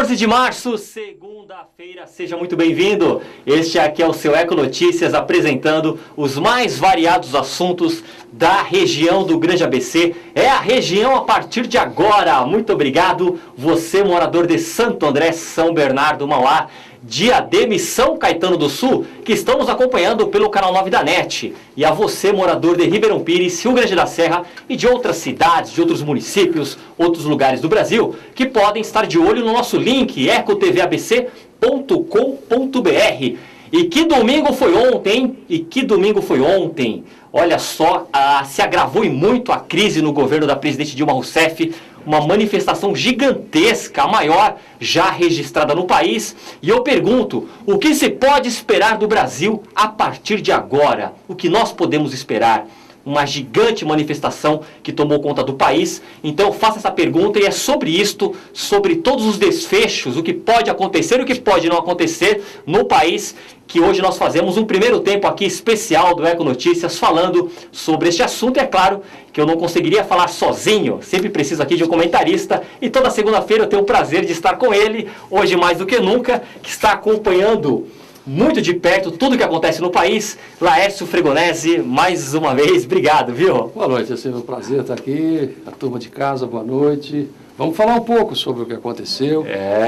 14 de março, segunda-feira, seja muito bem-vindo. Este aqui é o seu Eco Notícias, apresentando os mais variados assuntos da região do Grande ABC. É a região a partir de agora. Muito obrigado, você morador de Santo André, São Bernardo, Mauá, Diadema e São Caetano do Sul, que estão nos acompanhando pelo canal 9 da NET. E a você, morador de Ribeirão Pires, Rio Grande da Serra e de outras cidades, de outros municípios, outros lugares do Brasil, que podem estar de olho no nosso link, ecotvabc.com.br. E que domingo foi ontem, hein? E que domingo foi ontem. Olha só, se agravou e muito a crise no governo da presidente Dilma Rousseff, uma manifestação gigantesca, a maior já registrada no país. E eu pergunto, o que se pode esperar do Brasil a partir de agora? O que nós podemos esperar? Uma gigante manifestação que tomou conta do país. Então eu faço essa pergunta e é sobre isto, sobre todos os desfechos, o que pode acontecer e o que pode não acontecer no país, que hoje nós fazemos um primeiro tempo aqui especial do Eco Notícias falando sobre este assunto. E é claro que eu não conseguiria falar sozinho, sempre preciso aqui de um comentarista, e toda segunda-feira eu tenho o prazer de estar com ele, hoje mais do que nunca, que está acompanhando muito de perto tudo que acontece no país. Laércio Fregonese, mais uma vez, obrigado, viu? Boa noite, é sempre um prazer estar aqui, a turma de casa, boa noite. Vamos falar um pouco sobre o que aconteceu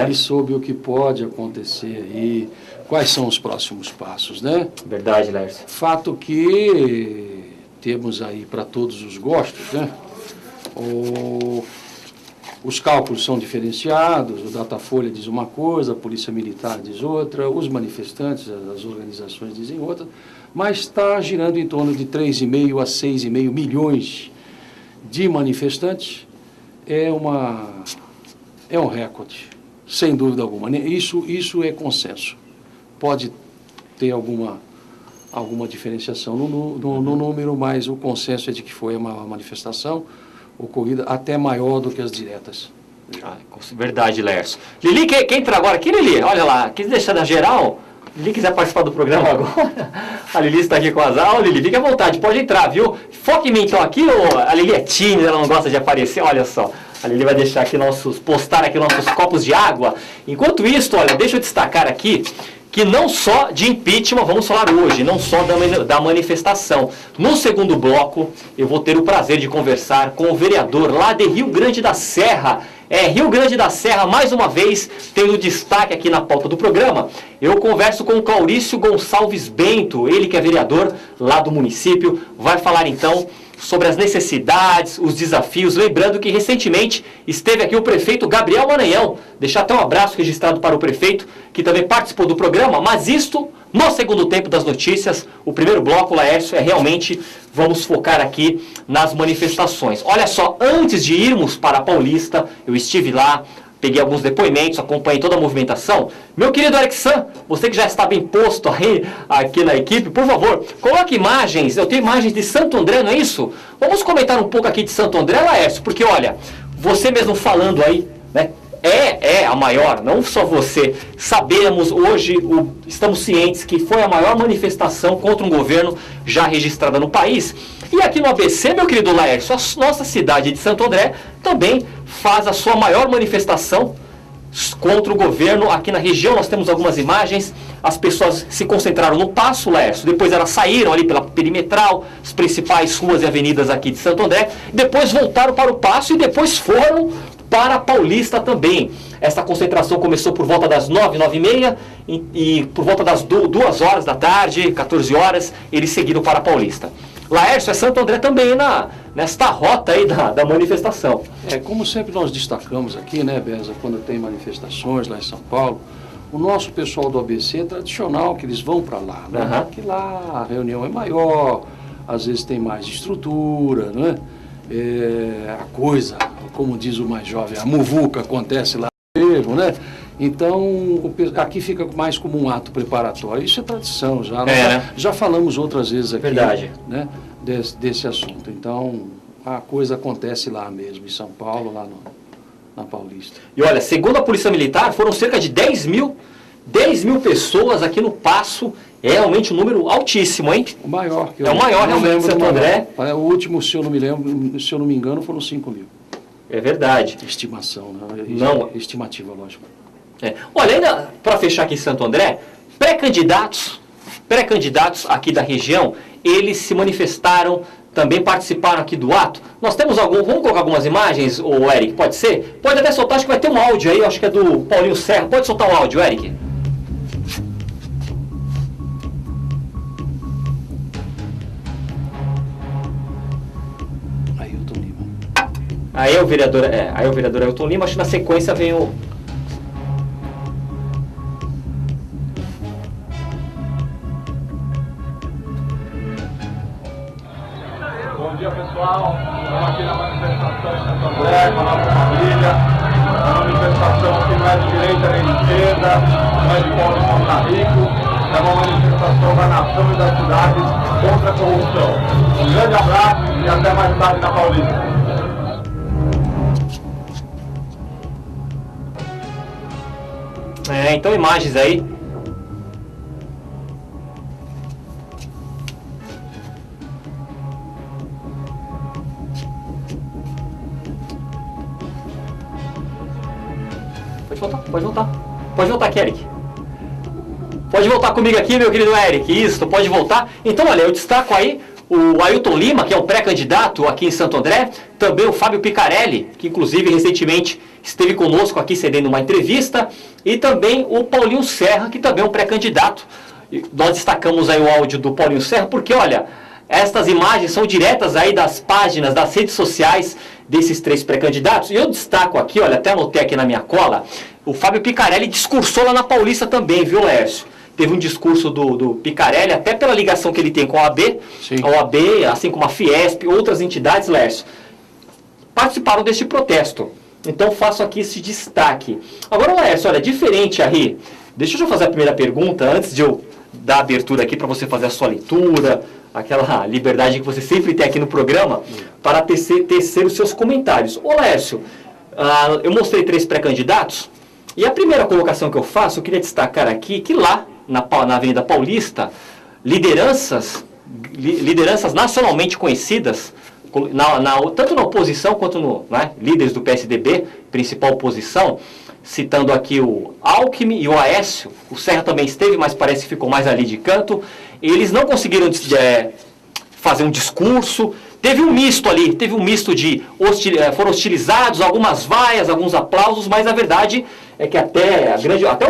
e sobre o que pode acontecer aí, quais são os próximos passos, né? Verdade, Laércio. Fato que temos aí para todos os gostos, né? Os cálculos são diferenciados, o Datafolha diz uma coisa, a Polícia Militar diz outra, os manifestantes, as organizações dizem outra, mas está girando em torno de 3,5 a 6,5 milhões de manifestantes. É um recorde, sem dúvida alguma. Isso é consenso. Pode ter alguma diferenciação no número, mas o consenso é de que foi uma manifestação ocorrida até maior do que as diretas. Verdade, Lércio. Lili, quem entra agora aqui, Lili? Olha lá, quis deixar na geral. Lili quiser participar do programa agora. A Lili está aqui com as aulas. Lili, fique à vontade, pode entrar, viu? Foca em mim então aqui, a Lili é tímida, ela não gosta de aparecer, olha só. A Lili vai deixar aqui postar aqui nossos copos de água. Enquanto isso, olha, deixa eu destacar aqui que não só de impeachment vamos falar hoje, não só da manifestação. No segundo bloco, eu vou ter o prazer de conversar com o vereador lá de Rio Grande da Serra. Rio Grande da Serra, mais uma vez, tendo destaque aqui na pauta do programa. Eu converso com o Claurício Gonçalves Bento, ele que é vereador lá do município, vai falar então sobre as necessidades, os desafios, lembrando que recentemente esteve aqui o prefeito Gabriel Maranhão, deixar até um abraço registrado para o prefeito, que também participou do programa, mas isto no segundo tempo das notícias. O primeiro bloco, Laércio, realmente, vamos focar aqui nas manifestações. Olha só, antes de irmos para a Paulista, eu estive lá, peguei alguns depoimentos, acompanhei toda a movimentação. Meu querido Alexan, você que já está bem posto aí, aqui na equipe, por favor, coloque imagens. Eu tenho imagens de Santo André, não é isso? Vamos comentar um pouco aqui de Santo André, Laércio, porque olha, você mesmo falando aí, né? É a maior, não só você. Sabemos hoje, estamos cientes que foi a maior manifestação contra um governo já registrada no país. E aqui no ABC, meu querido Laércio, a nossa cidade de Santo André também faz a sua maior manifestação contra o governo. Aqui na região nós temos algumas imagens, as pessoas se concentraram no Paço, Laércio, depois elas saíram ali pela perimetral, as principais ruas e avenidas aqui de Santo André, depois voltaram para o Paço e depois foram para a Paulista também. Essa concentração começou por volta das 9, 9h30 e por volta das 2 horas da tarde, 14 horas, eles seguiram para a Paulista. Laércio, é Santo André também nesta rota aí da manifestação. Como sempre nós destacamos aqui, né, Beza, quando tem manifestações lá em São Paulo, o nosso pessoal do ABC é tradicional, que eles vão para lá, né? Porque lá a reunião é maior, às vezes tem mais estrutura, né? A coisa, como diz o mais jovem, a muvuca acontece lá mesmo, né? Então, aqui fica mais como um ato preparatório. Isso é tradição já. Já falamos outras vezes aqui. Verdade. Né, desse assunto. Então, a coisa acontece lá mesmo, em São Paulo, lá na Paulista. E olha, segundo a Polícia Militar, foram cerca de 10 mil pessoas aqui no Paço. É realmente um número altíssimo, hein? O maior. O maior realmente de Santo André. O último, se eu não me engano, foram 5 mil. É verdade. Estimação, né? Não. Estimativa, lógico. Olha, ainda para fechar aqui em Santo André, pré-candidatos aqui da região, eles se manifestaram, também participaram aqui do ato. Nós temos vamos colocar algumas imagens, ô Eric, pode ser? Pode até soltar, acho que vai ter um áudio aí, acho que é do Paulinho Serra. Pode soltar o áudio, Eric? Ailton Lima. Aí é o vereador Ailton Lima, acho que na sequência vem o... Bom dia, pessoal. Estamos aqui na manifestação de Santo André com a nossa família. A manifestação aqui não é de direita nem de esquerda, não é de pobre nem de rico. É uma manifestação da nação e das cidades contra a corrupção. Um grande abraço e até mais tarde na Paulista. Então imagens aí. Pode voltar aqui, Eric. Pode voltar comigo aqui, meu querido Eric. Isso, pode voltar. Então, olha, eu destaco aí o Ailton Lima, que é um pré-candidato aqui em Santo André. Também o Fábio Picarelli, que inclusive recentemente esteve conosco aqui cedendo uma entrevista. E também o Paulinho Serra, que também é um pré-candidato. Nós destacamos aí o áudio do Paulinho Serra, porque, olha, estas imagens são diretas aí das páginas, das redes sociais desses três pré-candidatos. E eu destaco aqui, olha, até anotei aqui na minha cola, o Fábio Picarelli discursou lá na Paulista também, viu, Laércio? Teve um discurso do Picarelli, até pela ligação que ele tem com a OAB, a OAB, assim como a Fiesp, outras entidades, Laércio, participaram deste protesto. Então faço aqui esse destaque. Agora, Laércio, olha, diferente aí, deixa eu já fazer a primeira pergunta, antes de eu dar a abertura aqui para você fazer a sua leitura, aquela liberdade que você sempre tem aqui no programa, para tecer os seus comentários. Ô, Laércio, eu mostrei três pré-candidatos, e a primeira colocação que eu faço, eu queria destacar aqui que lá, na Avenida Paulista, lideranças nacionalmente conhecidas, tanto na oposição quanto líderes do PSDB, principal oposição, citando aqui o Alckmin e o Aécio, o Serra também esteve, mas parece que ficou mais ali de canto, eles não conseguiram fazer um discurso, teve um misto ali, foram hostilizados, algumas vaias, alguns aplausos, mas a verdade é que até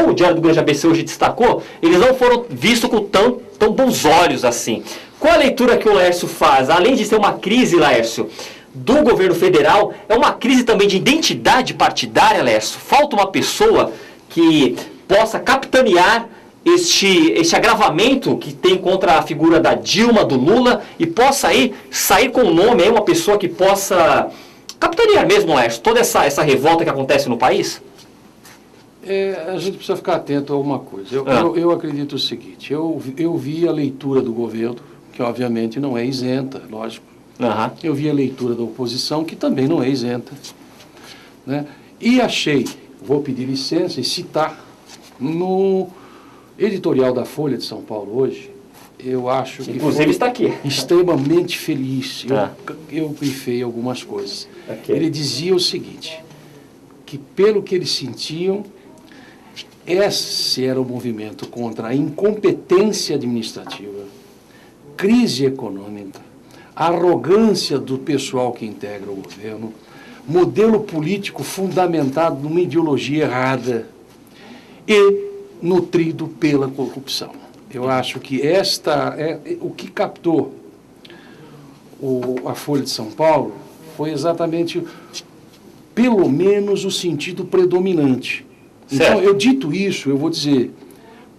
o Diário do Grande ABC hoje destacou, eles não foram vistos com tão bons olhos assim. Qual a leitura que o Laércio faz? Além de ser uma crise, Laércio, do governo federal, é uma crise também de identidade partidária, Laércio? Falta uma pessoa que possa capitanear este agravamento que tem contra a figura da Dilma, do Lula, e possa aí sair com o nome, aí, uma pessoa que possa capitanear mesmo, Laércio, toda essa revolta que acontece no país? A gente precisa ficar atento a uma coisa. Eu acredito o seguinte, eu vi a leitura do governo, que obviamente não é isenta, lógico. Uhum. Eu vi a leitura da oposição, que também não é isenta. Né? E achei, vou pedir licença e citar, no editorial da Folha de São Paulo hoje, eu acho que inclusive está aqui. Extremamente feliz. Eu brifei algumas coisas. Okay. Ele dizia o seguinte, que pelo que eles sentiam, esse era o movimento contra a incompetência administrativa, crise econômica, arrogância do pessoal que integra o governo, modelo político fundamentado numa ideologia errada e nutrido pela corrupção. Eu acho que esta é o que captou a Folha de São Paulo, foi exatamente, pelo menos, o sentido predominante. Certo. Então, eu dito isso, eu vou dizer,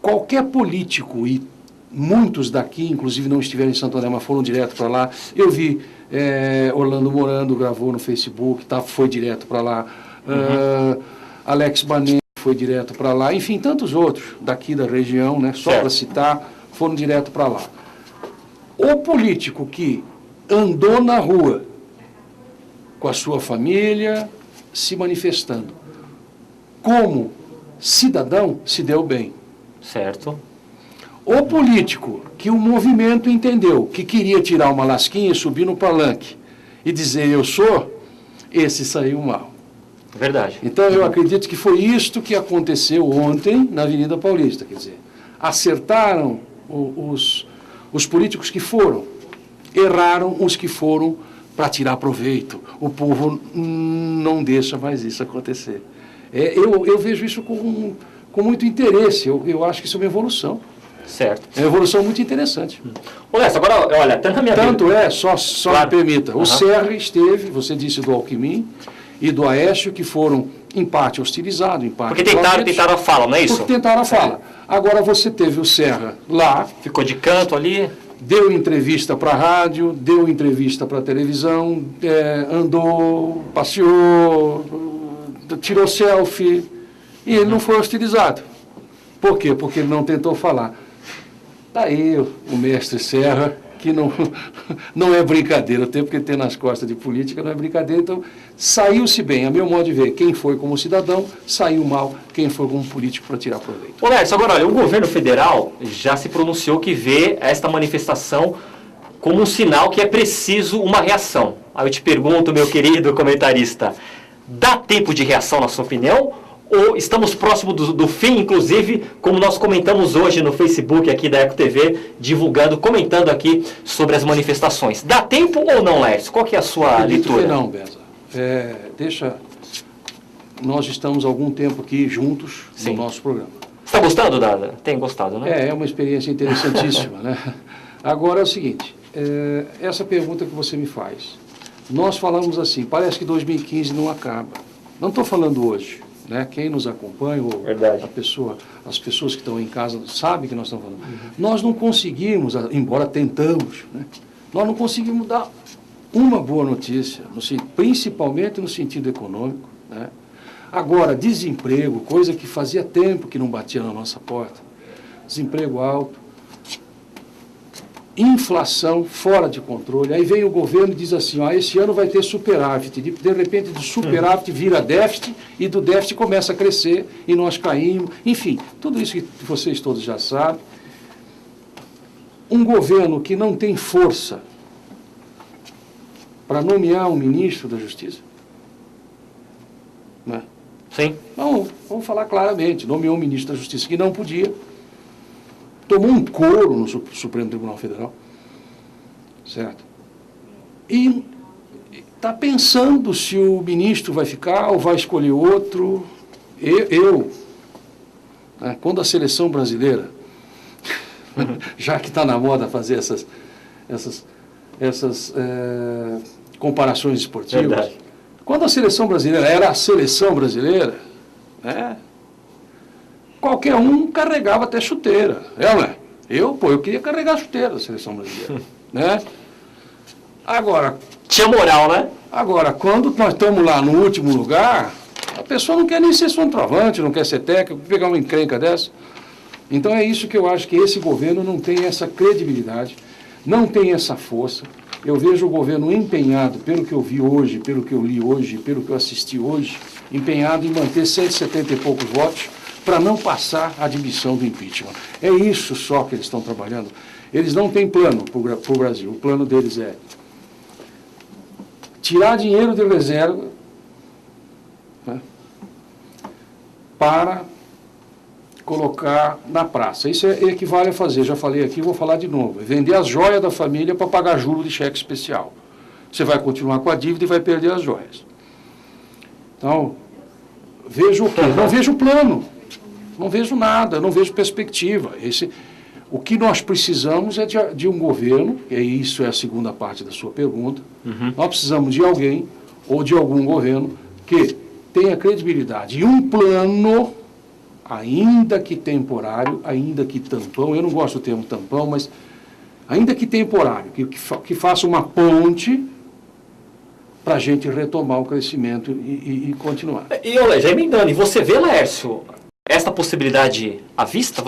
qualquer político, e muitos daqui, inclusive não estiveram em Santo André, mas foram direto para lá, eu vi Orlando Morando, gravou no Facebook, foi direto para lá, Alex Banet foi direto para lá, enfim, tantos outros daqui da região, né, só para citar, foram direto para lá. O político que andou na rua com a sua família, se manifestando, como cidadão, se deu bem. Certo. O político que o movimento entendeu, que queria tirar uma lasquinha, subir no palanque e dizer eu sou, esse saiu mal. Verdade. Então, eu acredito que foi isto que aconteceu ontem na Avenida Paulista. Quer dizer, acertaram os políticos que foram, erraram os que foram para tirar proveito. O povo não deixa mais isso acontecer. Eu vejo isso com muito interesse. Eu acho que isso é uma evolução. Certo. É uma evolução muito interessante. Ô, Lécio, agora, olha, tanto na minha Tanto vida... só Claro. me permita, Uhum. o Serra esteve, você disse do Alckmin e do Aécio, que foram em parte hostilizados, em parte... Porque tentaram a fala, não é isso? Porque tentaram a fala. Agora você teve o Serra lá, Ficou de canto ali. deu entrevista para a rádio, deu entrevista para a televisão, andou, passeou, tirou selfie, e ele não foi hostilizado. Por quê? Porque ele não tentou falar. Daí o mestre Serra, que não é brincadeira, o tempo que ele tem nas costas de política não é brincadeira, então saiu-se bem, a meu modo de ver, quem foi como cidadão, saiu mal, quem foi como político para tirar proveito. Ô, Lécio, agora, olha, o governo federal já se pronunciou que vê esta manifestação como um sinal que é preciso uma reação. Aí eu te pergunto, meu querido comentarista, dá tempo de reação, na sua opinião? Ou estamos próximos do fim, inclusive, como nós comentamos hoje no Facebook aqui da Eco TV, divulgando, comentando aqui sobre as manifestações. Dá tempo ou não, Lécio? Qual que é a sua leitura? Não, Beza. Nós estamos há algum tempo aqui juntos no nosso programa. Você está gostando, Dada? Tem gostado, né? É uma experiência interessantíssima, né? Agora é o seguinte, essa pergunta que você me faz, nós falamos assim, parece que 2015 não acaba. Não estou falando hoje. Né? Quem nos acompanha, ou as pessoas que estão em casa, sabem que nós estamos falando. Nós não conseguimos, embora tentamos, né? Nós não conseguimos dar uma boa notícia, principalmente no sentido econômico. Né? Agora, desemprego, coisa que fazia tempo que não batia na nossa porta, desemprego alto, inflação fora de controle, aí vem o governo e diz assim, esse ano vai ter superávit, de repente do superávit vira déficit, e do déficit começa a crescer, e nós caímos, enfim, tudo isso que vocês todos já sabem. Um governo que não tem força para nomear um ministro da Justiça, né? Sim. Não, vamos falar claramente, nomeou um ministro da Justiça que não podia, tomou um couro no Supremo Tribunal Federal, certo? E está pensando se o ministro vai ficar ou vai escolher outro. Né, quando a seleção brasileira, já que está na moda fazer essas comparações esportivas, Verdade. Quando a seleção brasileira era a seleção brasileira, né? Qualquer um carregava até chuteira. Né? Eu queria carregar a chuteira da seleção brasileira. Né? Agora... Tinha moral, né? Agora, quando nós estamos lá no último lugar, a pessoa não quer nem ser centroavante, não quer ser técnico, pegar uma encrenca dessa. Então é isso que eu acho que esse governo não tem essa credibilidade, não tem essa força. Eu vejo o governo empenhado, pelo que eu vi hoje, pelo que eu li hoje, pelo que eu assisti hoje, empenhado em manter 170 e poucos votos, para não passar a admissão do impeachment. É isso só que eles estão trabalhando. Eles não têm plano para o Brasil. O plano deles é tirar dinheiro de reserva, né, para colocar na praça. Isso equivale a fazer, já falei aqui, vou falar de novo, é vender as joias da família para pagar juros de cheque especial. Você vai continuar com a dívida e vai perder as joias. Então, vejo o quê? Não vejo plano. Não vejo nada, não vejo perspectiva. O que nós precisamos é de um governo, e isso é a segunda parte da sua pergunta, nós precisamos de alguém, ou de algum governo, que tenha credibilidade e um plano, ainda que temporário, ainda que tampão, eu não gosto do termo tampão, mas ainda que temporário, que faça uma ponte para a gente retomar o crescimento e continuar. E olha, já emendando, e você vê, Laércio, esta possibilidade à vista?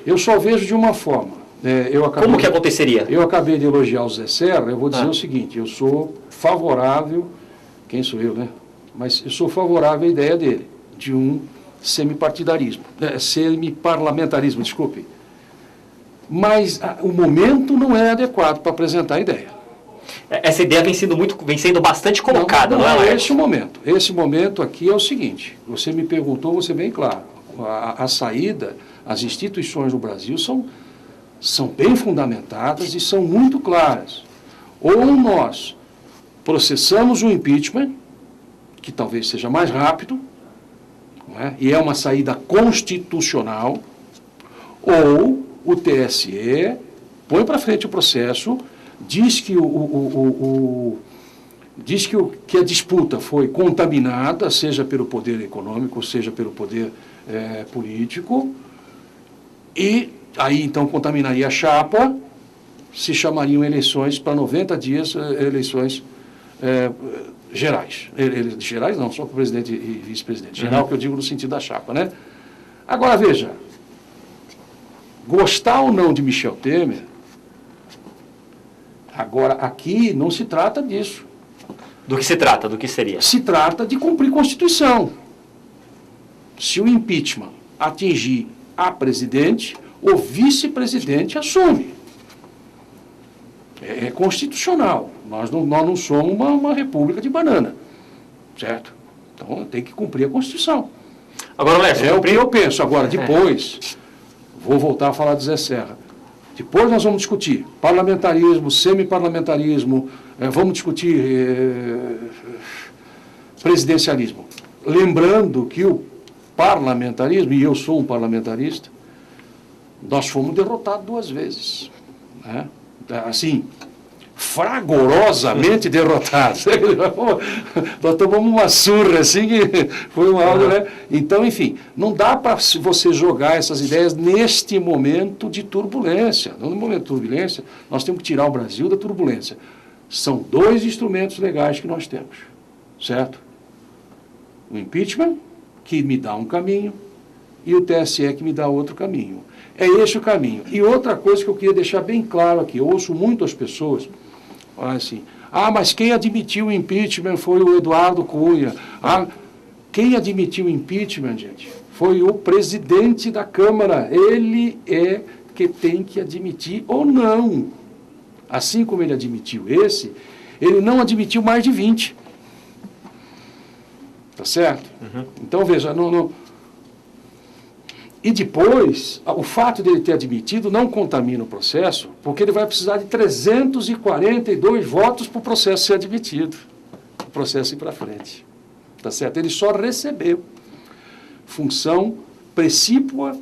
Eu só vejo de uma forma. Como que aconteceria? Eu acabei de elogiar o Zé Serra, eu vou dizer o seguinte, eu sou favorável, quem sou eu, né? Mas eu sou favorável à ideia dele, de um semi-parlamentarismo, desculpe. Mas o momento não é adequado para apresentar a ideia. Essa ideia vem sendo bastante colocada, não é, Laércio? Esse momento aqui é o seguinte, você me perguntou, você bem claro, a saída, as instituições no Brasil são bem fundamentadas e são muito claras. Ou nós processamos o impeachment, que talvez seja mais rápido, não é? E é uma saída constitucional, ou o TSE põe para frente o processo, diz que, que a disputa foi contaminada, seja pelo poder econômico, seja pelo poder político, e aí então contaminaria a chapa, se chamariam eleições para 90 dias, eleições gerais. Gerais não, só para o presidente e vice-presidente. Geral, que eu digo no sentido da chapa, né? Agora, veja, gostar ou não de Michel Temer, agora aqui não se trata disso. Do que se trata? Do que seria? Se trata de cumprir Constituição. Se o impeachment atingir a presidente, o vice-presidente assume. É constitucional. Nós não somos uma república de banana. Certo? Então tem que cumprir a Constituição. Agora, Lécio, é o que eu penso. Agora, depois, vou voltar a falar do Zé Serra. Depois nós vamos discutir parlamentarismo, semiparlamentarismo, vamos discutir presidencialismo. Lembrando que o parlamentarismo, e eu sou um parlamentarista, nós fomos derrotados 2 vezes. Né? Assim, fragorosamente derrotados. Nós tomamos uma surra, assim, que foi algo, né? Então, enfim, não dá para você jogar essas ideias neste momento de turbulência. No momento de turbulência, nós temos que tirar o Brasil da turbulência. São 2 instrumentos legais que nós temos, certo? O impeachment, que me dá um caminho, e o TSE, que me dá outro caminho. É esse o caminho. E outra coisa que eu queria deixar bem claro aqui, eu ouço muito as pessoas, assim, mas quem admitiu o impeachment foi o Eduardo Cunha. Quem admitiu o impeachment, gente, foi o presidente da Câmara. Ele é que tem que admitir ou não. Assim como ele admitiu esse, ele não admitiu mais de 20. Tá certo? Uhum. Então, veja, E depois, o fato dele ter admitido não contamina o processo, porque ele vai precisar de 342 votos para o processo ser admitido, para o processo ir para frente. Tá certo? Ele só recebeu função precípua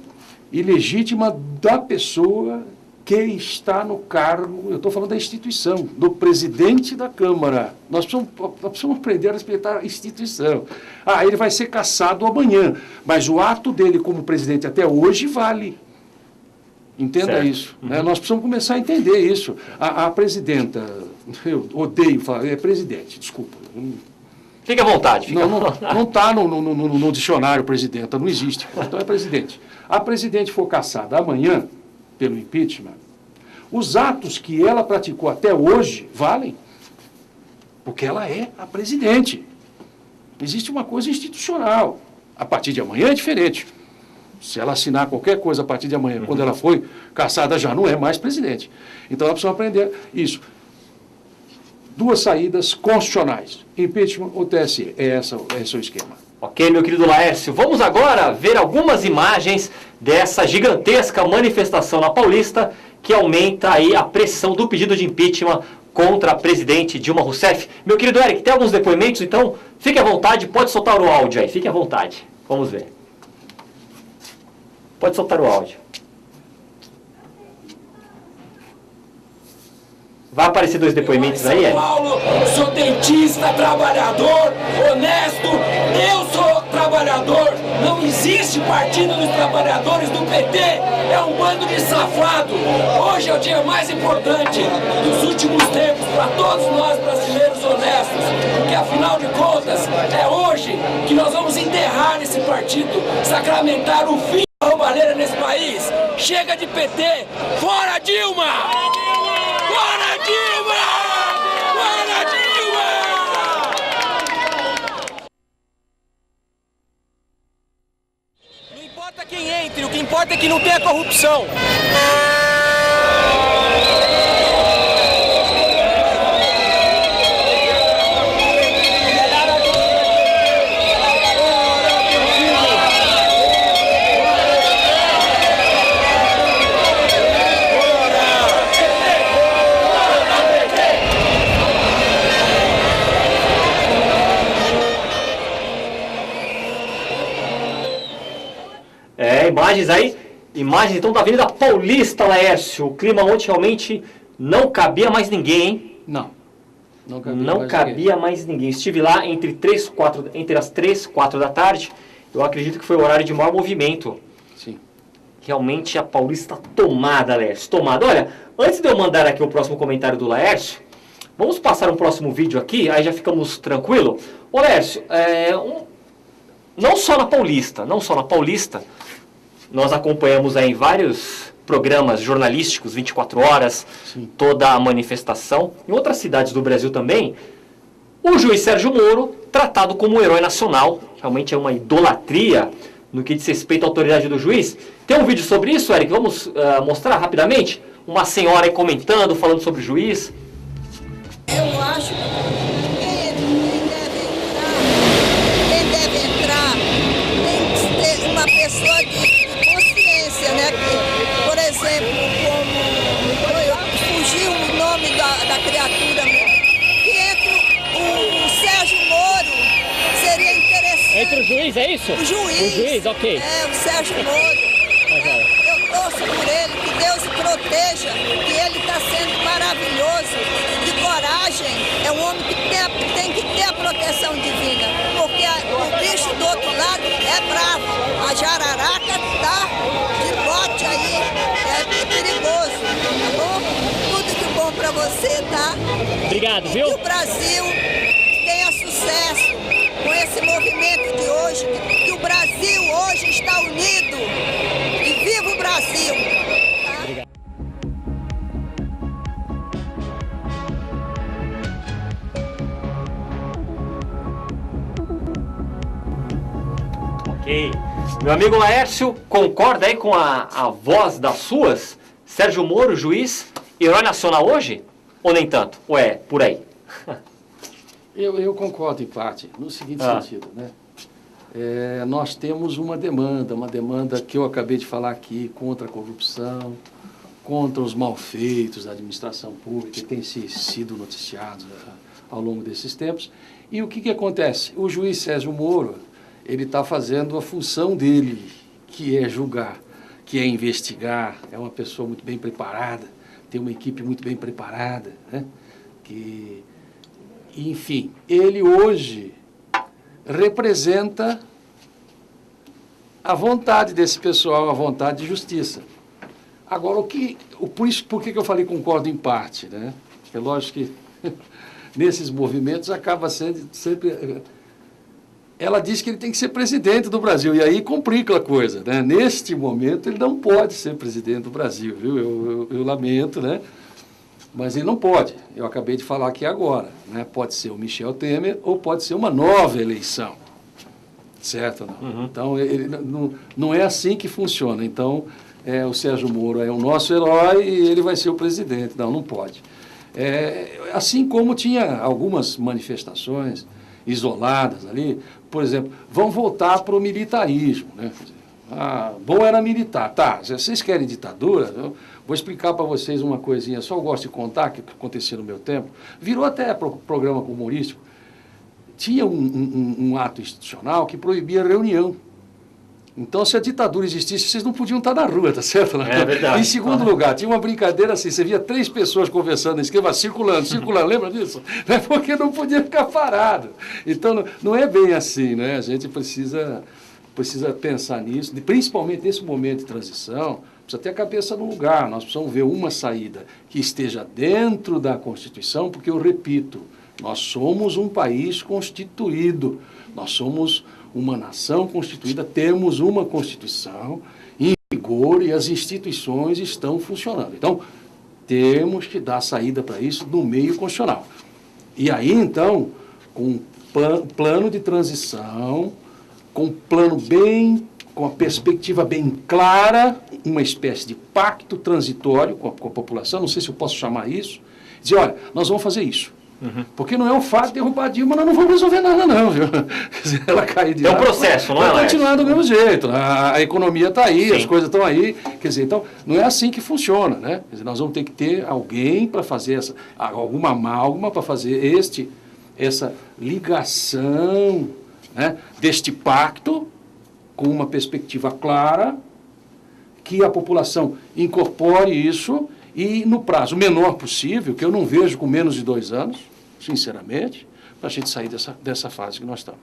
e legítima da pessoa que está no cargo, eu estou falando da instituição, do presidente da Câmara. Nós precisamos aprender a respeitar a instituição. Ele vai ser cassado amanhã, mas o ato dele como presidente até hoje vale. Entenda certo. Isso. Uhum. Né? Nós precisamos começar a entender isso. A presidenta, eu odeio falar, é presidente, desculpa. Fique à vontade. Não está no dicionário presidenta, não existe. Então é presidente. A presidente for cassada amanhã, pelo impeachment, os atos que ela praticou até hoje valem, porque ela é a presidente. Existe uma coisa institucional. A partir de amanhã é diferente. Se ela assinar qualquer coisa a partir de amanhã, quando ela foi cassada, já não é mais presidente. Então ela precisa aprender isso. 2 saídas constitucionais, impeachment ou TSE. Esse é o esquema. Ok, meu querido Laércio. Vamos agora ver algumas imagens dessa gigantesca manifestação na Paulista que aumenta aí a pressão do pedido de impeachment contra a presidente Dilma Rousseff. Meu querido Eric, tem alguns depoimentos, então fique à vontade, pode soltar o áudio aí, fique à vontade. Vamos ver. Pode soltar o áudio. Vai aparecer 2 depoimentos aí, São Paulo, sou dentista, trabalhador, honesto, eu sou trabalhador, não existe partido dos trabalhadores do PT, é um bando de safado. Hoje é o dia mais importante dos últimos tempos para todos nós brasileiros honestos, porque afinal de contas é hoje que nós vamos enterrar esse partido, sacramentar o fim da roubalheira nesse país. Chega de PT, fora Dilma! Fora Dilma! Fora Dilma! Não importa quem entre, o que importa é que não tenha corrupção. Imagens aí. Imagens então da Avenida Paulista, Laércio. O clima ontem realmente não cabia mais ninguém, hein? Não cabia mais ninguém. Estive lá entre as 3 e 4 da tarde. Eu acredito que foi o horário de maior movimento. Sim. Realmente a Paulista tomada, Laércio. Tomada. Olha, antes de eu mandar aqui o próximo comentário do Laércio, vamos passar um próximo vídeo aqui, aí já ficamos tranquilo. Ô Laércio, não só na Paulista, nós acompanhamos aí em vários programas jornalísticos, 24 horas, Sim. toda a manifestação. Em outras cidades do Brasil também, o juiz Sérgio Moro, tratado como um herói nacional, realmente é uma idolatria no que diz respeito à autoridade do juiz. Tem um vídeo sobre isso, Eric, vamos mostrar rapidamente? Uma senhora aí comentando, falando sobre o juiz. Eu acho que quem deve entrar tem que ser uma pessoa de consciência, né? Que, por exemplo, como fugiu o nome da criatura, que entre o Sérgio Moro seria interessante. Entre o juiz, é isso? O juiz. O juiz, ok. O Sérgio Moro. Eu torço por ele, que Deus o proteja, que ele está sendo maravilhoso, de coragem. É um homem que tem que ter a proteção divina, porque o bicho do outro lado é bravo. A jararaca está de bote aí, é perigoso, tá bom? Tudo de bom para você, tá? Obrigado, viu? Que o Brasil tenha sucesso com esse movimento de hoje, que o Brasil hoje está unido. E viva o Brasil! Tá? Ok. Meu amigo Laércio, concorda aí com a voz das suas? Sérgio Moro, juiz, herói nacional hoje? Ou nem tanto? Ou é por aí? Eu concordo em parte, no seguinte sentido, né? Nós temos uma demanda que eu acabei de falar aqui, contra a corrupção, contra os malfeitos da administração pública, que têm sido noticiados ao longo desses tempos. E o que acontece? O juiz Sérgio Moro, ele está fazendo a função dele, que é julgar, que é investigar, é uma pessoa muito bem preparada, tem uma equipe muito bem preparada, né? Enfim, ele hoje representa a vontade desse pessoal, a vontade de justiça. Agora, por que eu falei concordo em parte, né? É lógico que nesses movimentos acaba sendo sempre... Ela diz que ele tem que ser presidente do Brasil, e aí complica a coisa, né? Neste momento, ele não pode ser presidente do Brasil, viu? Eu lamento, né? Mas ele não pode. Eu acabei de falar aqui agora, né? Pode ser o Michel Temer ou pode ser uma nova eleição, certo? Não? Uhum. Então, não é assim que funciona. Então, o Sérgio Moro é o nosso herói e ele vai ser o presidente. Não pode. Assim como tinha algumas manifestações isoladas ali, por exemplo, vão voltar para o militarismo, né? Bom era militar. Tá, vocês querem ditadura? Vou explicar para vocês uma coisinha, só eu gosto de contar, que acontecia no meu tempo. Virou até programa humorístico. Tinha um ato institucional que proibia reunião. Então, se a ditadura existisse, vocês não podiam estar na rua, tá certo? É verdade. Em segundo lugar, tinha uma brincadeira assim, você via 3 pessoas conversando na esquerda, circulando, lembra disso? Porque não podia ficar parado. Então, não é bem assim, né? A gente precisa pensar nisso, principalmente nesse momento de transição, precisa ter a cabeça no lugar. Nós precisamos ver uma saída que esteja dentro da Constituição, porque, eu repito, nós somos um país constituído, nós somos uma nação constituída, temos uma Constituição em vigor e as instituições estão funcionando. Então, temos que dar saída para isso no meio constitucional. E aí, então, com um plano de transição, com um plano com a perspectiva bem clara, uma espécie de pacto transitório com a população, não sei se eu posso chamar isso, dizer, olha, nós vamos fazer isso. Uhum. Porque não é um fato de derrubar Dilma, nós não vamos resolver nada, não, viu? Ela cair de lá. É um processo, não é? Vai continuar do mesmo jeito. A economia está aí, sim, as coisas estão aí. Quer dizer, então, não é assim que funciona, né? Quer dizer, nós vamos ter que ter alguém para fazer alguma amálgama para fazer essa ligação, né, deste pacto com uma perspectiva clara, que a população incorpore isso e no prazo menor possível, que eu não vejo com menos de 2 anos, sinceramente, para a gente sair dessa fase que nós estamos.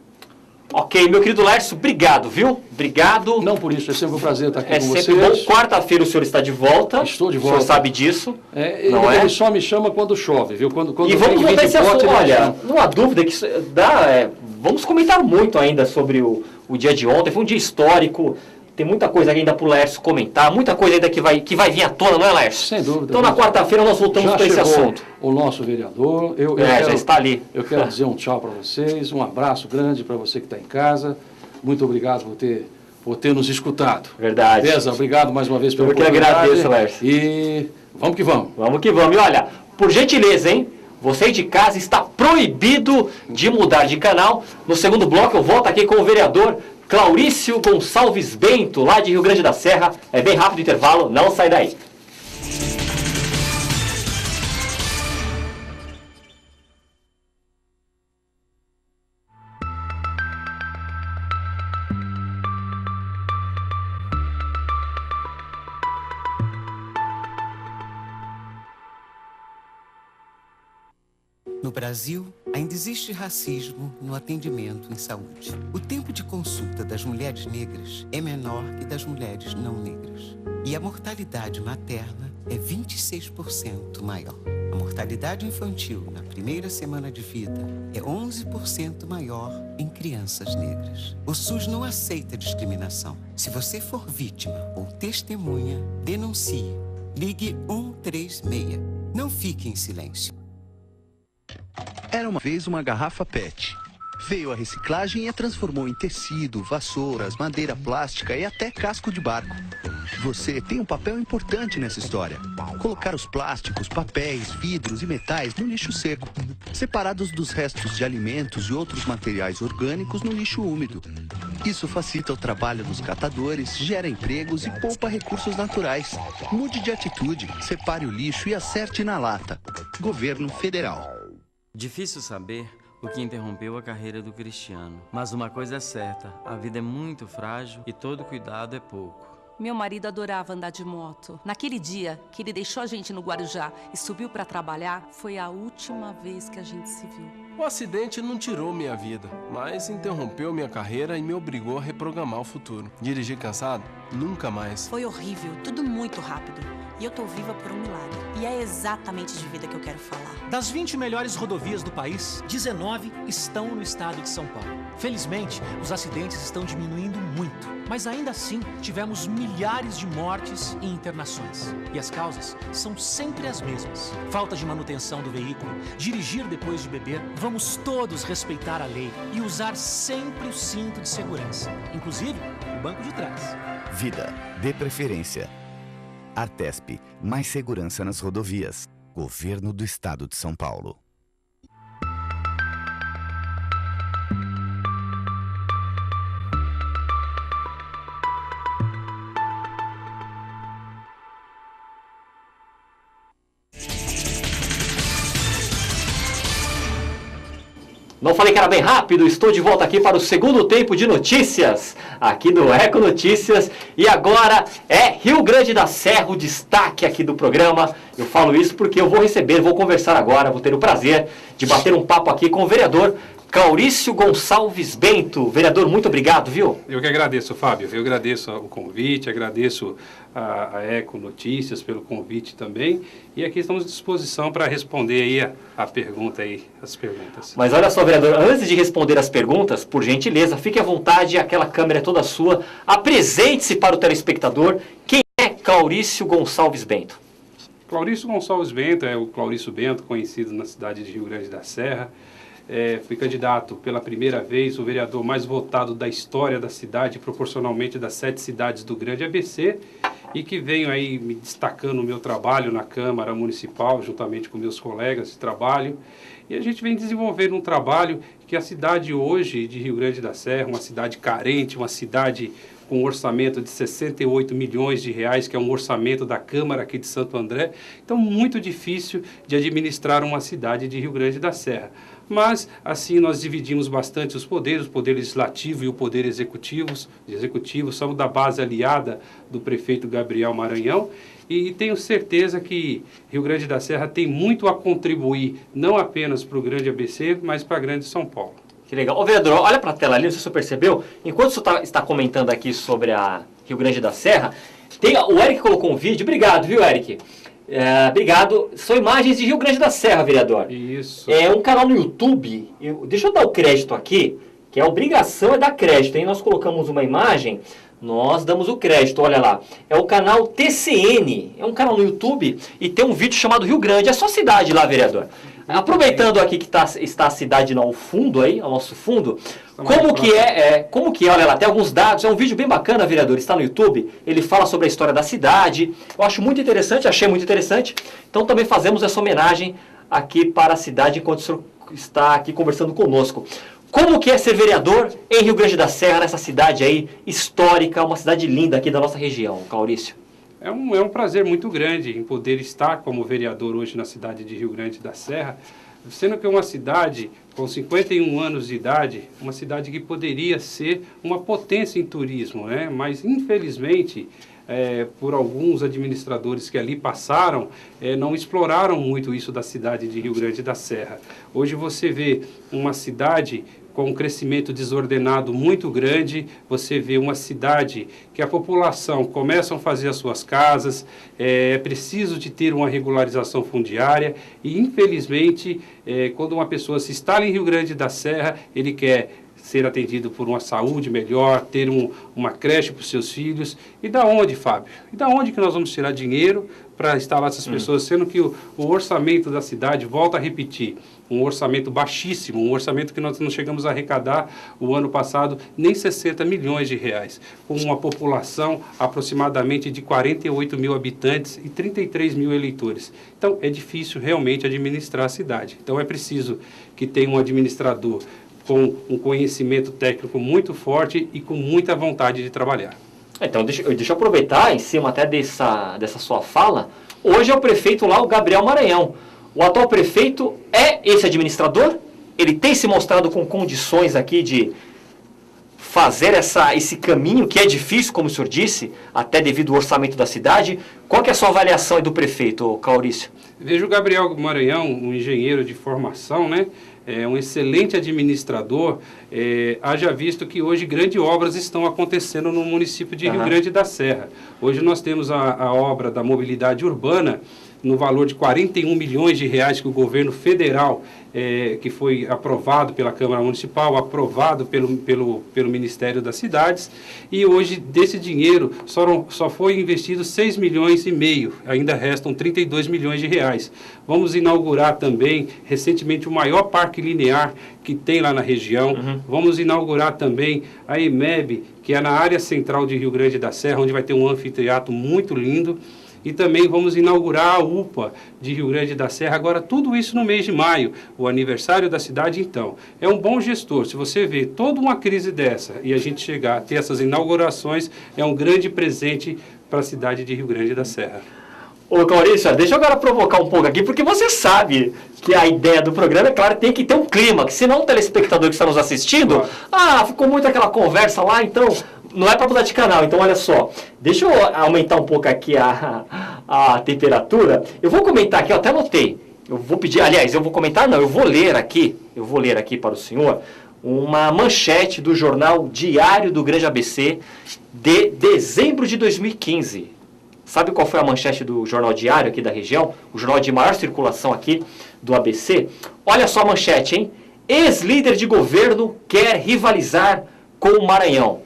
Ok, meu querido Laércio, obrigado, viu? Obrigado. Não por isso, é sempre um prazer estar aqui com vocês. É sempre bom. Quarta-feira o senhor está de volta. Estou de volta. O senhor sabe disso, ele só me chama quando chove, viu? Quando e vamos voltar esse assunto. Olha, não não há dúvida que isso dá... vamos comentar muito ainda sobre o dia de ontem. Foi um dia histórico. Tem muita coisa ainda para o Laércio comentar, muita coisa ainda que vai vir à tona, não é, Laércio? Sem dúvida. Então, na quarta-feira, nós voltamos para esse assunto. O nosso vereador. Já está ali. Eu quero dizer um tchau para vocês, um abraço grande para você que está em casa. Muito obrigado por ter nos escutado. Verdade. Beleza, obrigado mais uma vez pela oportunidade. Eu que agradeço, Laércio. E vamos que vamos. Vamos que vamos. E olha, por gentileza, hein? Você de casa está proibido de mudar de canal. No segundo bloco, eu volto aqui com o vereador Claurício Gonçalves Bento, lá de Rio Grande da Serra. É bem rápido o intervalo, não sai daí. No Brasil, ainda existe racismo no atendimento em saúde. O tempo de consulta das mulheres negras é menor que das mulheres não negras. E a mortalidade materna é 26% maior. A mortalidade infantil na primeira semana de vida é 11% maior em crianças negras. O SUS não aceita discriminação. Se você for vítima ou testemunha, denuncie. Ligue 136. Não fique em silêncio. Era uma vez uma garrafa PET. Veio a reciclagem e a transformou em tecido, vassouras, madeira plástica e até casco de barco. Você tem um papel importante nessa história. Colocar os plásticos, papéis, vidros e metais no lixo seco, separados dos restos de alimentos e outros materiais orgânicos no lixo úmido. Isso facilita o trabalho dos catadores, gera empregos e poupa recursos naturais. Mude de atitude, separe o lixo e acerte na lata. Governo Federal. Difícil saber o que interrompeu a carreira do Cristiano. Mas uma coisa é certa, a vida é muito frágil e todo cuidado é pouco. Meu marido adorava andar de moto. Naquele dia que ele deixou a gente no Guarujá e subiu para trabalhar, foi a última vez que a gente se viu. O acidente não tirou minha vida, mas interrompeu minha carreira e me obrigou a reprogramar o futuro. Dirigir cansado? Nunca mais. Foi horrível, tudo muito rápido. E eu tô viva por um milagre. E é exatamente de vida que eu quero falar. Das 20 melhores rodovias do país, 19 estão no estado de São Paulo. Felizmente, os acidentes estão diminuindo muito. Mas ainda assim, tivemos milhares de mortes e internações. E as causas são sempre as mesmas. Falta de manutenção do veículo, dirigir depois de beber. Vamos todos respeitar a lei e usar sempre o cinto de segurança. Inclusive, o banco de trás. Vida, dê preferência. Artesp, mais segurança nas rodovias. Governo do Estado de São Paulo. Não falei que era bem rápido, estou de volta aqui para o segundo tempo de notícias, aqui do Eco Notícias. E agora é Rio Grande da Serra, o destaque aqui do programa. Eu falo isso porque eu vou conversar agora, vou ter o prazer de bater um papo aqui com o vereador Claurício Gonçalves Bento. Vereador, muito obrigado, viu? Eu que agradeço, Fábio. Eu agradeço o convite, agradeço a Eco Notícias pelo convite também. E aqui estamos à disposição para responder aí a pergunta aí, as perguntas. Mas olha só, vereador, antes de responder as perguntas, por gentileza, fique à vontade, aquela câmera é toda sua. Apresente-se para o telespectador. Quem é Claurício Gonçalves Bento? Claurício Gonçalves Bento é o Claurício Bento, conhecido na cidade de Rio Grande da Serra. Fui candidato pela primeira vez, o vereador mais votado da história da cidade, proporcionalmente das 7 cidades do Grande ABC, e que venho aí me destacando no meu trabalho na Câmara Municipal, juntamente com meus colegas de trabalho, e a gente vem desenvolvendo um trabalho que a cidade hoje de Rio Grande da Serra, uma cidade carente, uma cidade com um orçamento de 68 milhões de reais, que é um orçamento da Câmara aqui de Santo André, então muito difícil de administrar uma cidade de Rio Grande da Serra. mas assim nós dividimos bastante os poderes, o poder legislativo e o poder executivo são da base aliada do prefeito Gabriel Maranhão, e tenho certeza que Rio Grande da Serra tem muito a contribuir, não apenas para o Grande ABC, mas para a Grande São Paulo. Que legal. Ô, vereador, olha para a tela ali, não sei se você percebeu, enquanto você está comentando aqui sobre a Rio Grande da Serra, o Eric colocou um vídeo, obrigado, viu, Eric? Obrigado. São imagens de Rio Grande da Serra, vereador. Isso. É um canal no YouTube, deixa eu dar o crédito aqui, que a obrigação é dar crédito, hein? Nós colocamos uma imagem, nós damos o crédito, olha lá. É o canal TCN, é um canal no YouTube e tem um vídeo chamado Rio Grande, é só cidade lá, vereador. Aproveitando aqui que está a cidade ao fundo aí, ao nosso fundo, como que é, olha lá, tem alguns dados, é um vídeo bem bacana, vereador, está no YouTube, ele fala sobre a história da cidade, eu acho muito interessante, achei muito interessante, então também fazemos essa homenagem aqui para a cidade enquanto o senhor está aqui conversando conosco. Como que é ser vereador em Rio Grande da Serra, nessa cidade aí histórica, uma cidade linda aqui da nossa região, Caurício? É um prazer muito grande em poder estar como vereador hoje na cidade de Rio Grande da Serra, sendo que é uma cidade com 51 anos de idade, uma cidade que poderia ser uma potência em turismo, né? Mas infelizmente, por alguns administradores que ali passaram, não exploraram muito isso da cidade de Rio Grande da Serra. Hoje você vê uma cidade com um crescimento desordenado muito grande, você vê uma cidade que a população começa a fazer as suas casas, é preciso de ter uma regularização fundiária e, infelizmente, quando uma pessoa se instala em Rio Grande da Serra, ele quer ser atendido por uma saúde melhor, ter uma creche para os seus filhos. E da onde, Fábio? E da onde que nós vamos tirar dinheiro para instalar essas pessoas, sendo que o orçamento da cidade, volta a repetir, um orçamento baixíssimo, um orçamento que nós não chegamos a arrecadar o ano passado nem 60 milhões de reais, com uma população aproximadamente de 48 mil habitantes e 33 mil eleitores. Então, é difícil realmente administrar a cidade. Então, é preciso que tenha um administrador com um conhecimento técnico muito forte e com muita vontade de trabalhar. Então, deixa eu aproveitar, em cima até dessa sua fala, hoje é o prefeito lá, o Gabriel Maranhão. O atual prefeito é esse administrador? Ele tem se mostrado com condições aqui de fazer esse caminho, que é difícil, como o senhor disse, até devido ao orçamento da cidade. Qual que é a sua avaliação aí do prefeito, Caurício? Vejo o Gabriel Maranhão, um engenheiro de formação, né? Um excelente administrador, haja visto que hoje grandes obras estão acontecendo no município de Rio Grande da Serra. Hoje nós temos a obra da mobilidade urbana, no valor de 41 milhões de reais que o governo federal, que foi aprovado pela Câmara Municipal, aprovado pelo Ministério das Cidades, e hoje desse dinheiro só foi investido 6 milhões e meio, ainda restam 32 milhões de reais. Vamos inaugurar também, recentemente, o maior parque linear que tem lá na região. Vamos inaugurar também a EMEB, que é na área central de Rio Grande da Serra, onde vai ter um anfiteatro muito lindo. E também vamos inaugurar a UPA de Rio Grande da Serra, agora tudo isso no mês de maio, o aniversário da cidade. Então, é um bom gestor. Se você vê toda uma crise dessa e a gente chegar a ter essas inaugurações, é um grande presente para a cidade de Rio Grande da Serra. Ô, Caurício, deixa eu agora provocar um pouco aqui, porque você sabe que a ideia do programa, é claro, tem que ter um clima, que senão o telespectador que está nos assistindo, ficou muito aquela conversa lá, então não é para mudar de canal. Então, olha só, deixa eu aumentar um pouco aqui a temperatura. Eu vou comentar aqui, eu até anotei, eu vou pedir, aliás, eu vou comentar, não, eu vou ler aqui para o senhor, uma manchete do jornal Diário do Grande ABC de dezembro de 2015. Sabe qual foi a manchete do jornal Diário aqui da região? O jornal de maior circulação aqui do ABC. Olha só a manchete, hein? Ex-líder de governo quer rivalizar com o Maranhão.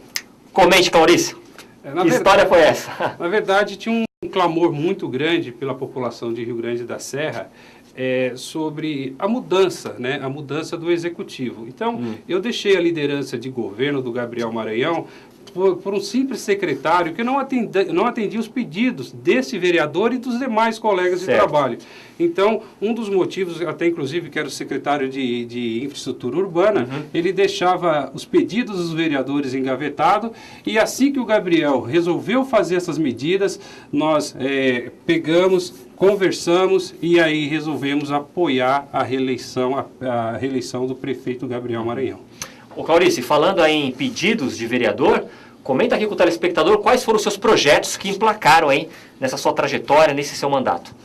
Comente, Caurício. Que história foi essa? Na verdade, tinha um clamor muito grande pela população de Rio Grande da Serra sobre a mudança, né? A mudança do executivo. Então, eu deixei a liderança de governo do Gabriel Maranhão por um simples secretário que não atendia os pedidos desse vereador e dos demais colegas de trabalho. Então, um dos motivos, até inclusive que era o secretário de Infraestrutura Urbana, ele deixava os pedidos dos vereadores engavetados, e assim que o Gabriel resolveu fazer essas medidas, nós pegamos, conversamos e aí resolvemos apoiar a reeleição do prefeito Gabriel Maranhão. Ô Claurice, falando aí em pedidos de vereador, comenta aqui com o telespectador quais foram os seus projetos que emplacaram aí nessa sua trajetória, nesse seu mandato.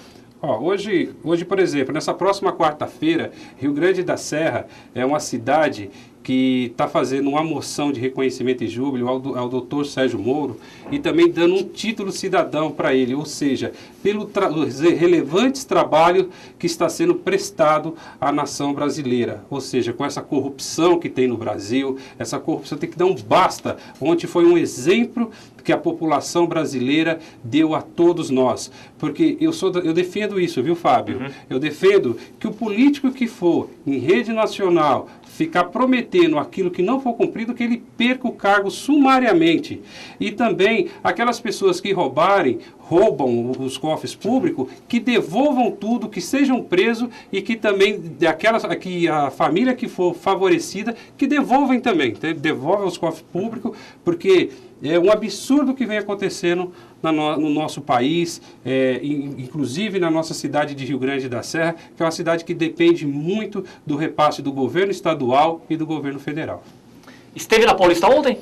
Hoje, por exemplo, nessa próxima quarta-feira, Rio Grande da Serra é uma cidade que está fazendo uma moção de reconhecimento e júbilo ao doutor Sérgio Moro e também dando um título cidadão para ele, ou seja, pelos relevantes trabalhos que está sendo prestado à nação brasileira, ou seja, com essa corrupção que tem no Brasil, essa corrupção tem que dar um basta. Ontem foi um exemplo que a população brasileira deu a todos nós, porque eu defendo isso, viu, Fábio? Eu defendo que o político que for em rede nacional ficar prometendo aquilo que não for cumprido, que ele perca o cargo sumariamente. E também aquelas pessoas que roubam os cofres públicos, que devolvam tudo, que sejam presos e que também, que a família que for favorecida, que devolvem também, devolvam os cofres públicos, porque é um absurdo que vem acontecendo no nosso país, inclusive na nossa cidade de Rio Grande da Serra, que é uma cidade que depende muito do repasse do governo estadual e do governo federal. Esteve na Paulista ontem?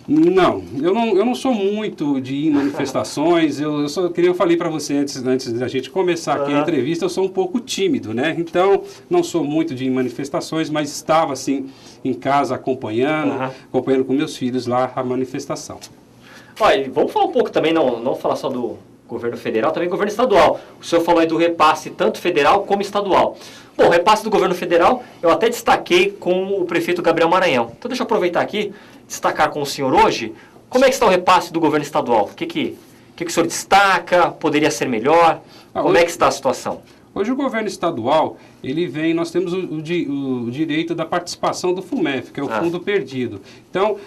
Não, eu não sou muito de ir em manifestações, eu falei para você antes da gente começar aqui a entrevista, eu sou um pouco tímido, né? Então, não sou muito de ir em manifestações, mas estava assim em casa acompanhando com meus filhos lá a manifestação. Olha, vamos falar um pouco também, não falar só do governo federal, também governo estadual. O senhor falou aí do repasse tanto federal como estadual. Bom, o repasse do governo federal eu até destaquei com o prefeito Gabriel Maranhão. Então deixa eu aproveitar aqui, destacar com o senhor hoje, como é que está o repasse do governo estadual? O que o senhor destaca? Poderia ser melhor? Como é que está a situação? Hoje o governo estadual, nós temos o direito da participação do FUMEF, que é o fundo perdido. Então,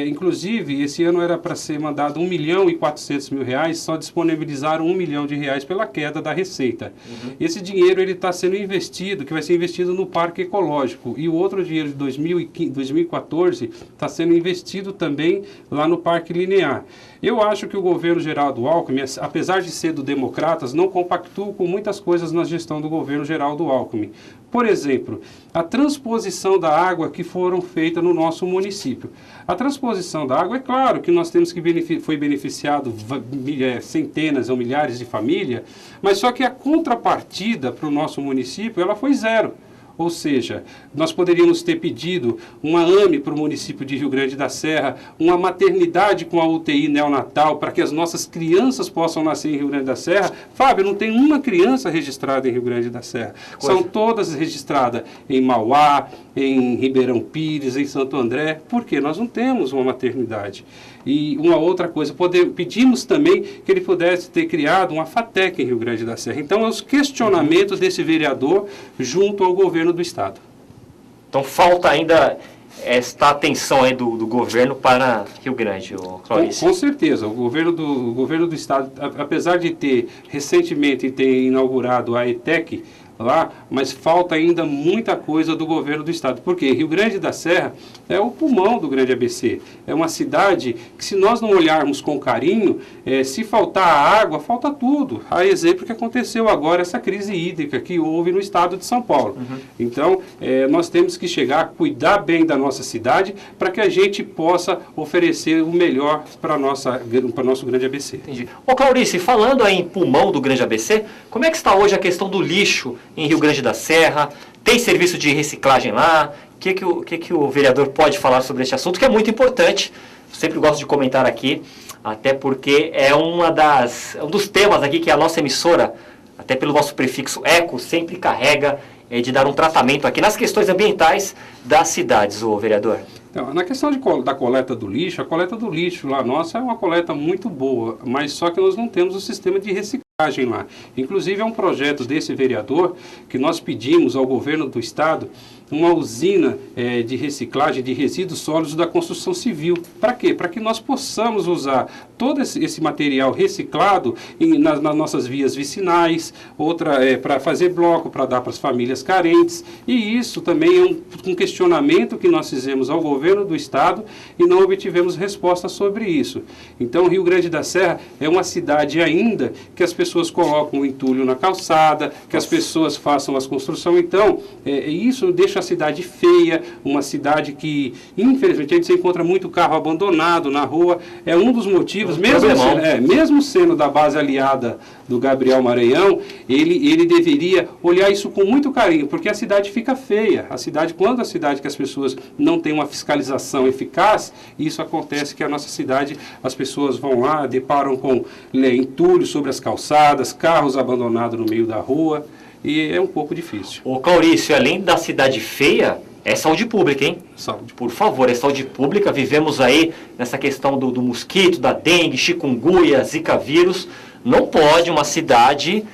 inclusive, esse ano era para ser mandado R$1.400.000, só disponibilizaram R$1 milhão pela queda da receita. Esse dinheiro está sendo investido, que vai ser investido no Parque Ecológico, e o outro dinheiro de 2014 está sendo investido também lá no Parque Linear. Eu acho que o governo Geraldo Alckmin, apesar de ser do Democratas, não compactua com muitas coisas na gestão do governo Geraldo Alckmin. Por exemplo, a transposição da água que foram feitas no nosso município. A transposição da água, é claro que nós temos que foi beneficiado centenas ou milhares de famílias, mas só que a contrapartida para o nosso município, ela foi zero. Ou seja, nós poderíamos ter pedido uma AME para o município de Rio Grande da Serra, uma maternidade com a UTI neonatal, para que as nossas crianças possam nascer em Rio Grande da Serra. Fábio, não tem uma criança registrada em Rio Grande da Serra. São todas registradas em Mauá, em Ribeirão Pires, em Santo André, porque nós não temos uma maternidade. E uma outra coisa, pedimos também que ele pudesse ter criado uma FATEC em Rio Grande da Serra. Então, é os questionamentos desse vereador junto ao governo do Estado. Então, falta ainda esta atenção aí do governo para Rio Grande, Claurice. Com certeza. O governo do Estado, apesar de ter recentemente inaugurado a ETEC lá, mas falta ainda muita coisa do governo do Estado. Porque Rio Grande da Serra é o pulmão do Grande ABC. É uma cidade que, se nós não olharmos com carinho, se faltar água, falta tudo. A exemplo que aconteceu agora, essa crise hídrica que houve no estado de São Paulo. Então, nós temos que chegar, cuidar bem da nossa cidade, para que a gente possa oferecer o melhor para o nosso Grande ABC. Entendi. Ô Claurice, falando aí em pulmão do Grande ABC, como é que está hoje a questão do lixo em Rio Grande da Serra? Tem serviço de reciclagem lá? O que o vereador pode falar sobre este assunto, que é muito importante? Eu sempre gosto de comentar aqui, até porque é um dos temas aqui que a nossa emissora, até pelo nosso prefixo ECO, sempre carrega de dar um tratamento aqui nas questões ambientais das cidades, o vereador. Então, na questão da coleta do lixo, a coleta do lixo lá nossa é uma coleta muito boa, mas só que nós não temos o sistema de reciclagem lá. Inclusive é um projeto desse vereador que nós pedimos ao governo do estado uma usina de reciclagem de resíduos sólidos da construção civil. Para quê? Para que nós possamos usar todo esse material reciclado nas nossas vias vicinais, outra para fazer bloco, para dar para as famílias carentes. E isso também é um questionamento que nós fizemos ao governo do Estado e não obtivemos resposta sobre isso. Então, Rio Grande da Serra é uma cidade ainda que as pessoas colocam o entulho na calçada, que as pessoas façam as construções. Então, isso deixa a cidade feia, uma cidade que, infelizmente, a gente encontra muito carro abandonado na rua. É um dos motivos, mesmo sendo da base aliada do Gabriel Maranhão, ele deveria olhar isso com muito carinho, porque a cidade fica feia. Quando a cidade que as pessoas não têm uma fiscalização eficaz, isso acontece que a nossa cidade, as pessoas vão lá, deparam com entulho sobre as calçadas, carros abandonados no meio da rua, e é um pouco difícil. Ô Caurício, além da cidade feia, é saúde pública, hein? Saúde. Por favor, é saúde pública. Vivemos aí nessa questão do mosquito, da dengue, chikungunya, zika vírus. Não pode uma cidade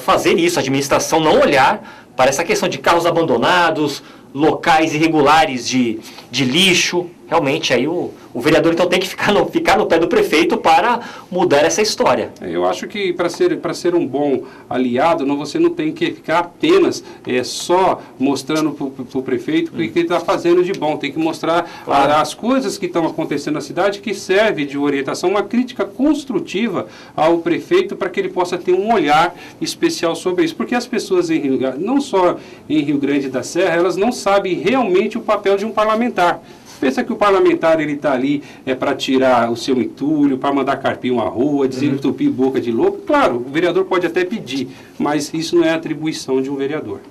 fazer isso, a administração não olhar para essa questão de carros abandonados, locais irregulares de lixo. Realmente, aí o vereador então tem que ficar no pé do prefeito para mudar essa história. Eu acho que para ser um bom aliado, você não tem que ficar apenas só mostrando para o prefeito o que ele está fazendo de bom. Tem que mostrar as coisas que estão acontecendo na cidade, que serve de orientação, uma crítica construtiva ao prefeito para que ele possa ter um olhar especial sobre isso. Porque as pessoas, não só em Rio Grande da Serra, elas não sabem realmente o papel de um parlamentar. Pensa que o parlamentar está ali para tirar o seu entulho, para mandar carpir uma rua, desentupir boca de lobo. Claro, o vereador pode até pedir, mas isso não é atribuição de um vereador.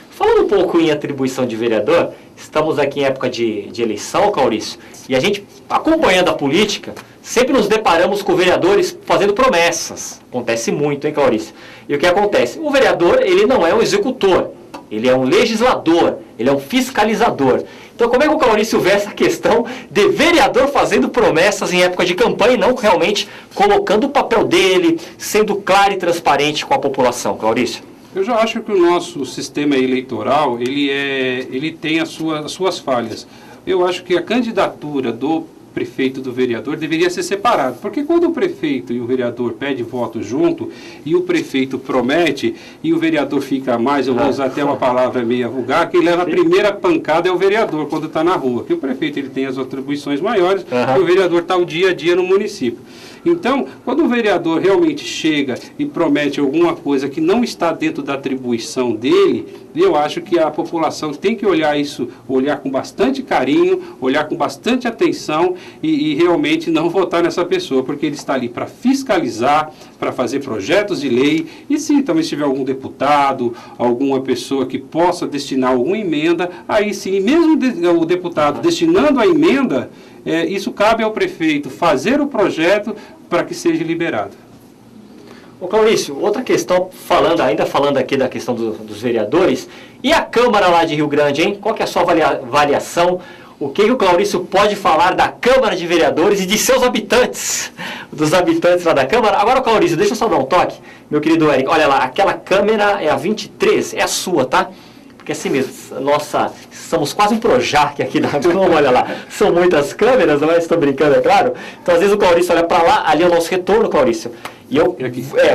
Falando um pouco em atribuição de vereador, estamos aqui em época de eleição, Caurício, e a gente, acompanhando a política, sempre nos deparamos com vereadores fazendo promessas. Acontece muito, hein, Caurício? E o que acontece? O vereador, ele não é um executor, ele é um legislador, ele é um fiscalizador. Então, como é que o Caurício vê essa questão de vereador fazendo promessas em época de campanha e não realmente colocando o papel dele, sendo claro e transparente com a população, Caurício? Eu já acho que o nosso sistema eleitoral, ele tem as suas falhas. Eu acho que a candidatura do prefeito do vereador deveria ser separado, porque quando o prefeito e o vereador pedem voto junto e o prefeito promete e o vereador fica mais, eu vou usar até uma palavra meio vulgar, quem leva a primeira pancada é o vereador quando está na rua, que o prefeito ele tem as atribuições maiores e o vereador está o dia a dia no município. Então, quando o vereador realmente chega e promete alguma coisa que não está dentro da atribuição dele, eu acho que a população tem que olhar isso, olhar com bastante carinho, olhar com bastante atenção e realmente não votar nessa pessoa, porque ele está ali para fiscalizar, para fazer projetos de lei, e se também tiver algum deputado, alguma pessoa que possa destinar alguma emenda, aí sim, mesmo o deputado destinando a emenda, isso cabe ao prefeito fazer o projeto para que seja liberado. Ô Caurício, outra questão, ainda falando aqui da questão dos vereadores, e a Câmara lá de Rio Grande, hein? Qual que é a sua avaliação? O que o Caurício pode falar da Câmara de Vereadores e de seus habitantes, dos habitantes lá da Câmara? Agora, Caurício, deixa eu só dar um toque, meu querido Eric. Olha lá, aquela câmera é a 23, é a sua, tá? Porque assim mesmo, somos quase um Projac aqui da Globo, olha lá. São muitas câmeras, mas estou brincando, é claro. Então, às vezes o Caurício olha para lá, ali é o nosso retorno, Caurício. E eu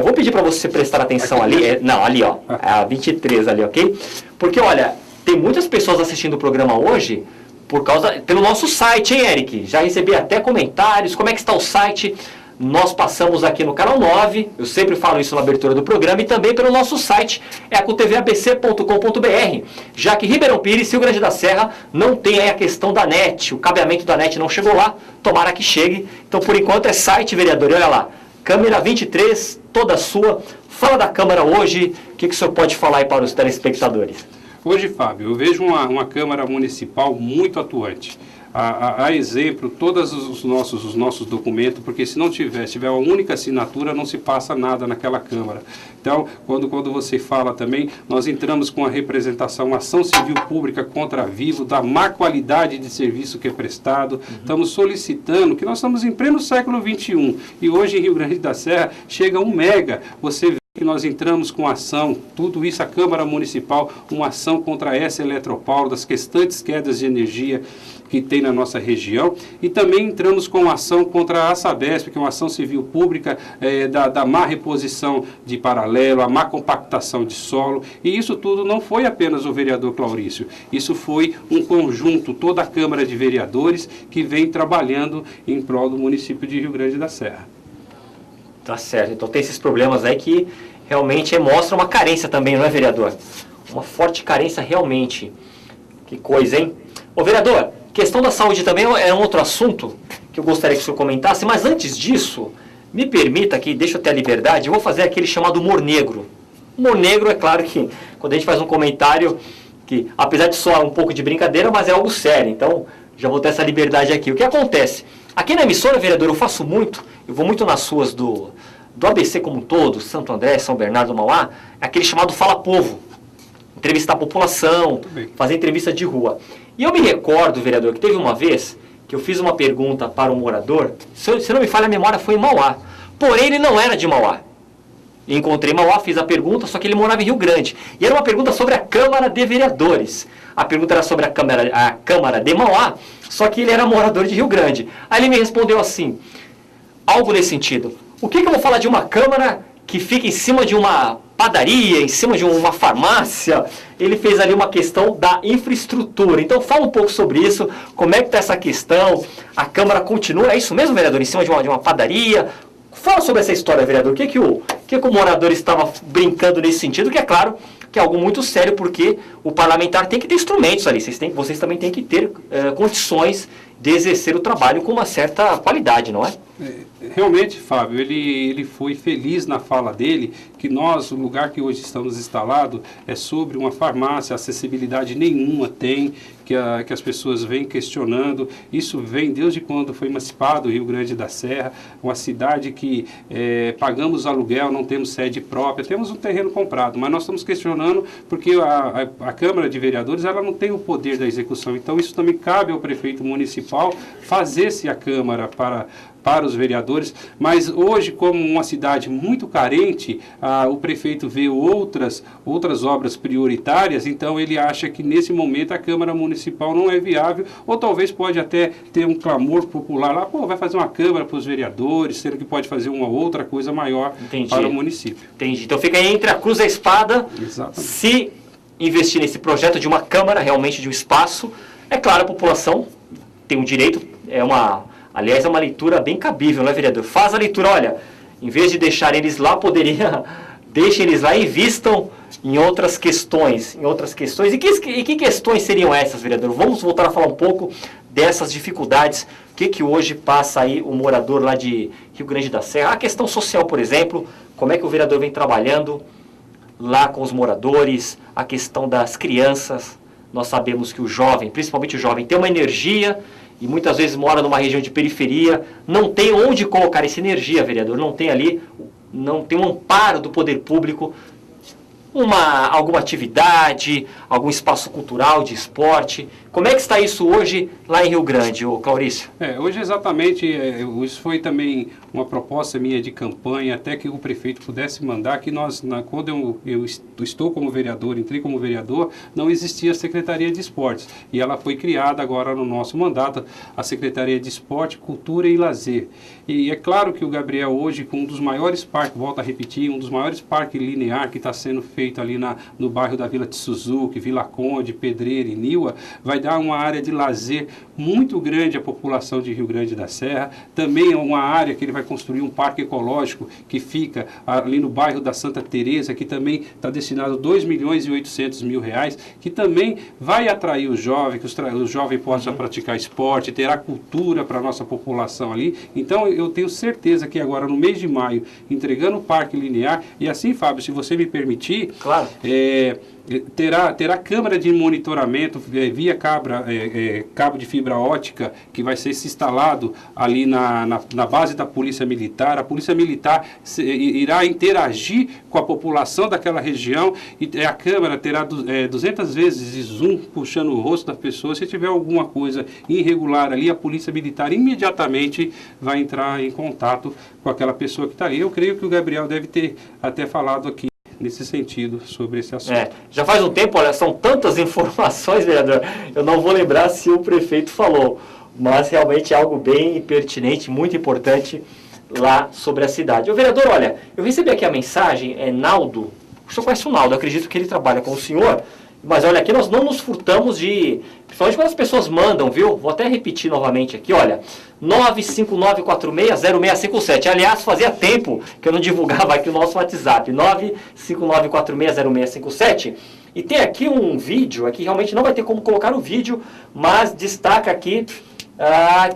vou pedir para você prestar atenção aqui, ali. Não, ali, ó. É a 23 ali, ok? Porque, olha, tem muitas pessoas assistindo o programa hoje pelo nosso site, hein, Eric? Já recebi até comentários. Como é que está o site? Nós passamos aqui no Canal 9, eu sempre falo isso na abertura do programa, e também pelo nosso site, ecotvabc.com.br, já que Ribeirão Pires, Rio Grande da Serra, não tem aí a questão da net, o cabeamento da net não chegou lá, tomara que chegue. Então, por enquanto, é site, vereador, e olha lá, câmera 23, toda sua. Fala da Câmara hoje, o que o senhor pode falar aí para os telespectadores? Hoje, Fábio, eu vejo uma Câmara Municipal muito atuante. A exemplo, todos os nossos documentos, porque se não tiver uma única assinatura, não se passa nada naquela Câmara. Então, quando você fala também, nós entramos com a representação, uma ação civil pública contra a Vivo, da má qualidade de serviço que é prestado. Estamos solicitando, que nós estamos em pleno século XXI, e hoje em Rio Grande da Serra chega 1 mega, você E nós entramos com ação, tudo isso a Câmara Municipal, uma ação contra essa Eletropaulo, das constantes quedas de energia que tem na nossa região, e também entramos com ação contra a Sabesp, que é uma ação civil pública da má reposição de paralelo, a má compactação de solo, e isso tudo não foi apenas o vereador Claurício, isso foi um conjunto, toda a Câmara de Vereadores que vem trabalhando em prol do município de Rio Grande da Serra. Tá certo, então tem esses problemas aí que realmente mostram uma carência também, não é, vereador? Uma forte carência realmente. Que coisa, hein? Ô, vereador, questão da saúde também é um outro assunto que eu gostaria que o senhor comentasse, mas antes disso, me permita aqui, deixa eu ter a liberdade, eu vou fazer aquele chamado humor negro. Humor negro, é claro que quando a gente faz um comentário que, apesar de soar um pouco de brincadeira, mas é algo sério, então já vou ter essa liberdade aqui. O que acontece? Aqui na emissora, vereador, eu faço muito, eu vou muito nas ruas do ABC como um todo, Santo André, São Bernardo, Mauá, é aquele chamado Fala Povo. Entrevistar a população, fazer entrevista de rua. E eu me recordo, vereador, que teve uma vez que eu fiz uma pergunta para um morador, se não me falha a memória, foi em Mauá. Porém, ele não era de Mauá. Encontrei em Mauá, fiz a pergunta, só que ele morava em Rio Grande. E era uma pergunta sobre a Câmara de Vereadores. A pergunta era sobre a Câmara de Mauá, só que ele era morador de Rio Grande. Aí ele me respondeu assim, algo nesse sentido. O que eu vou falar de uma Câmara que fica em cima de uma padaria, em cima de uma farmácia? Ele fez ali uma questão da infraestrutura. Então fala um pouco sobre isso, como é que está essa questão, a Câmara continua, é isso mesmo, vereador, em cima de uma padaria? Fala sobre essa história, vereador, o que o morador estava brincando nesse sentido, que é claro que é algo muito sério, porque o parlamentar tem que ter instrumentos ali, vocês também têm que ter condições de exercer o trabalho com uma certa qualidade, não é? Realmente, Fábio, ele foi feliz na fala dele, que nós, o lugar que hoje estamos instalados, é sobre uma farmácia, acessibilidade nenhuma tem, que as pessoas vêm questionando. Isso vem desde quando foi emancipado o Rio Grande da Serra, uma cidade que pagamos aluguel, não temos sede própria, temos um terreno comprado, mas nós estamos questionando porque a Câmara de Vereadores ela não tem o poder da execução, então isso também cabe ao prefeito municipal fazer-se a Câmara para os vereadores, mas hoje, como uma cidade muito carente, o prefeito vê outras obras prioritárias, então ele acha que nesse momento a Câmara Municipal não é viável, ou talvez pode até ter um clamor popular lá, vai fazer uma Câmara para os vereadores, sendo que pode fazer uma outra coisa maior para o município. Entendi. Então fica aí entre a cruz e a espada. Exatamente. Se investir nesse projeto de uma Câmara, realmente de um espaço, é claro, a população tem um direito, aliás, é uma leitura bem cabível, né, vereador? Faz a leitura, olha, em vez de deixar eles lá, deixem eles lá e invistam em outras questões. E que questões seriam essas, vereador? Vamos voltar a falar um pouco dessas dificuldades. O que hoje passa aí o morador lá de Rio Grande da Serra? A questão social, por exemplo, como é que o vereador vem trabalhando lá com os moradores, a questão das crianças. Nós sabemos que o jovem, principalmente o jovem, tem uma energia e muitas vezes mora numa região de periferia, não tem onde colocar essa energia, vereador, não tem um amparo do poder público, alguma atividade, algum espaço cultural, de esporte. Como é que está isso hoje lá em Rio Grande, Claurício? Hoje exatamente, isso foi também uma proposta minha de campanha, até que o prefeito pudesse mandar que quando eu estou como vereador, entrei como vereador, não existia a Secretaria de Esportes. E ela foi criada agora no nosso mandato, a Secretaria de Esporte, Cultura e Lazer. E é claro que o Gabriel hoje, com um dos maiores parques, volto a repetir, um dos maiores parques linear que está sendo feito ali no bairro da Vila de Suzuki, Vila Conde, Pedreira e Niua, vai dar uma área de lazer muito grande à população de Rio Grande da Serra. Também é uma área que ele vai construir um parque ecológico que fica ali no bairro da Santa Teresa, que também está destinado a R$2.800.000, que também vai atrair os jovens, que os jovens possam praticar esporte, terá cultura para a nossa população ali. Então eu tenho certeza que agora no mês de maio, entregando o parque linear, e assim, Fábio, se você me permitir, Claro. Terá câmera de monitoramento via cabo de fibra ótica que vai ser instalado ali na base da Polícia Militar. A Polícia Militar irá interagir com a população daquela região e a câmera terá 200 vezes de zoom puxando o rosto da pessoa. Se tiver alguma coisa irregular ali, a Polícia Militar imediatamente vai entrar em contato com aquela pessoa que está ali. Eu creio que o Gabriel deve ter até falado aqui nesse sentido, sobre esse assunto. Já faz um tempo, olha, são tantas informações, vereador, eu não vou lembrar se o prefeito falou, mas realmente é algo bem pertinente, muito importante lá sobre a cidade. O vereador, olha, eu recebi aqui a mensagem, Naldo, o senhor conhece o Naldo, eu acredito que ele trabalha com o senhor, mas olha, aqui nós não nos furtamos de, principalmente quando as pessoas mandam, viu? Vou até repetir novamente aqui, olha, 959460657. Aliás, fazia tempo que eu não divulgava aqui o nosso WhatsApp, 959460657. E tem aqui um vídeo, aqui realmente não vai ter como colocar o vídeo, mas destaca aqui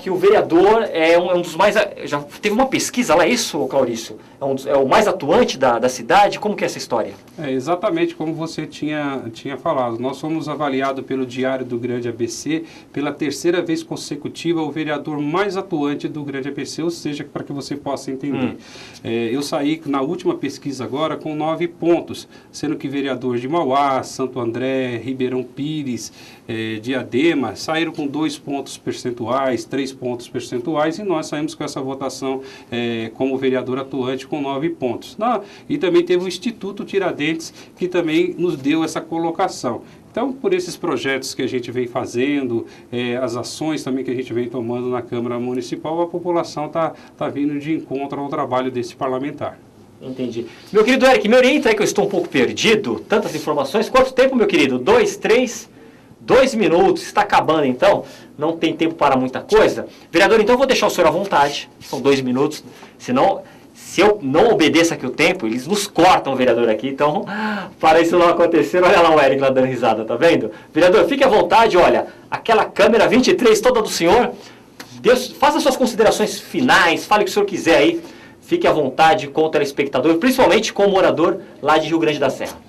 que o vereador é um dos mais... Já teve uma pesquisa lá, isso, Claurício? É o mais atuante da cidade? Como que é essa história? Exatamente como você tinha falado. Nós fomos avaliados pelo Diário do Grande ABC pela terceira vez consecutiva o vereador mais atuante do Grande ABC, ou seja, para que você possa entender. Eu saí na última pesquisa agora com 9 pontos, sendo que vereadores de Mauá, Santo André, Ribeirão Pires, Diadema, saíram com 2 pontos percentuais, 3 pontos percentuais, e nós saímos com essa votação como vereador atuante com 9 pontos. E também teve o Instituto Tiradentes, que também nos deu essa colocação. Então, por esses projetos que a gente vem fazendo, as ações também que a gente vem tomando na Câmara Municipal, a população está vindo de encontro ao trabalho desse parlamentar. Entendi. Meu querido Eric, me orienta aí que eu estou um pouco perdido, tantas informações. Quanto tempo, meu querido? 2 minutos, está acabando então, não tem tempo para muita coisa. Vereador, então eu vou deixar o senhor à vontade, são 2 minutos, senão, se eu não obedeço aqui o tempo, eles nos cortam, vereador, aqui, então, para isso não acontecer, olha lá o Eric lá dando risada, tá vendo? Vereador, fique à vontade, olha, aquela câmera 23 toda do senhor, Deus, faça suas considerações finais, fale o que o senhor quiser aí, fique à vontade com o telespectador, principalmente com o morador lá de Rio Grande da Serra.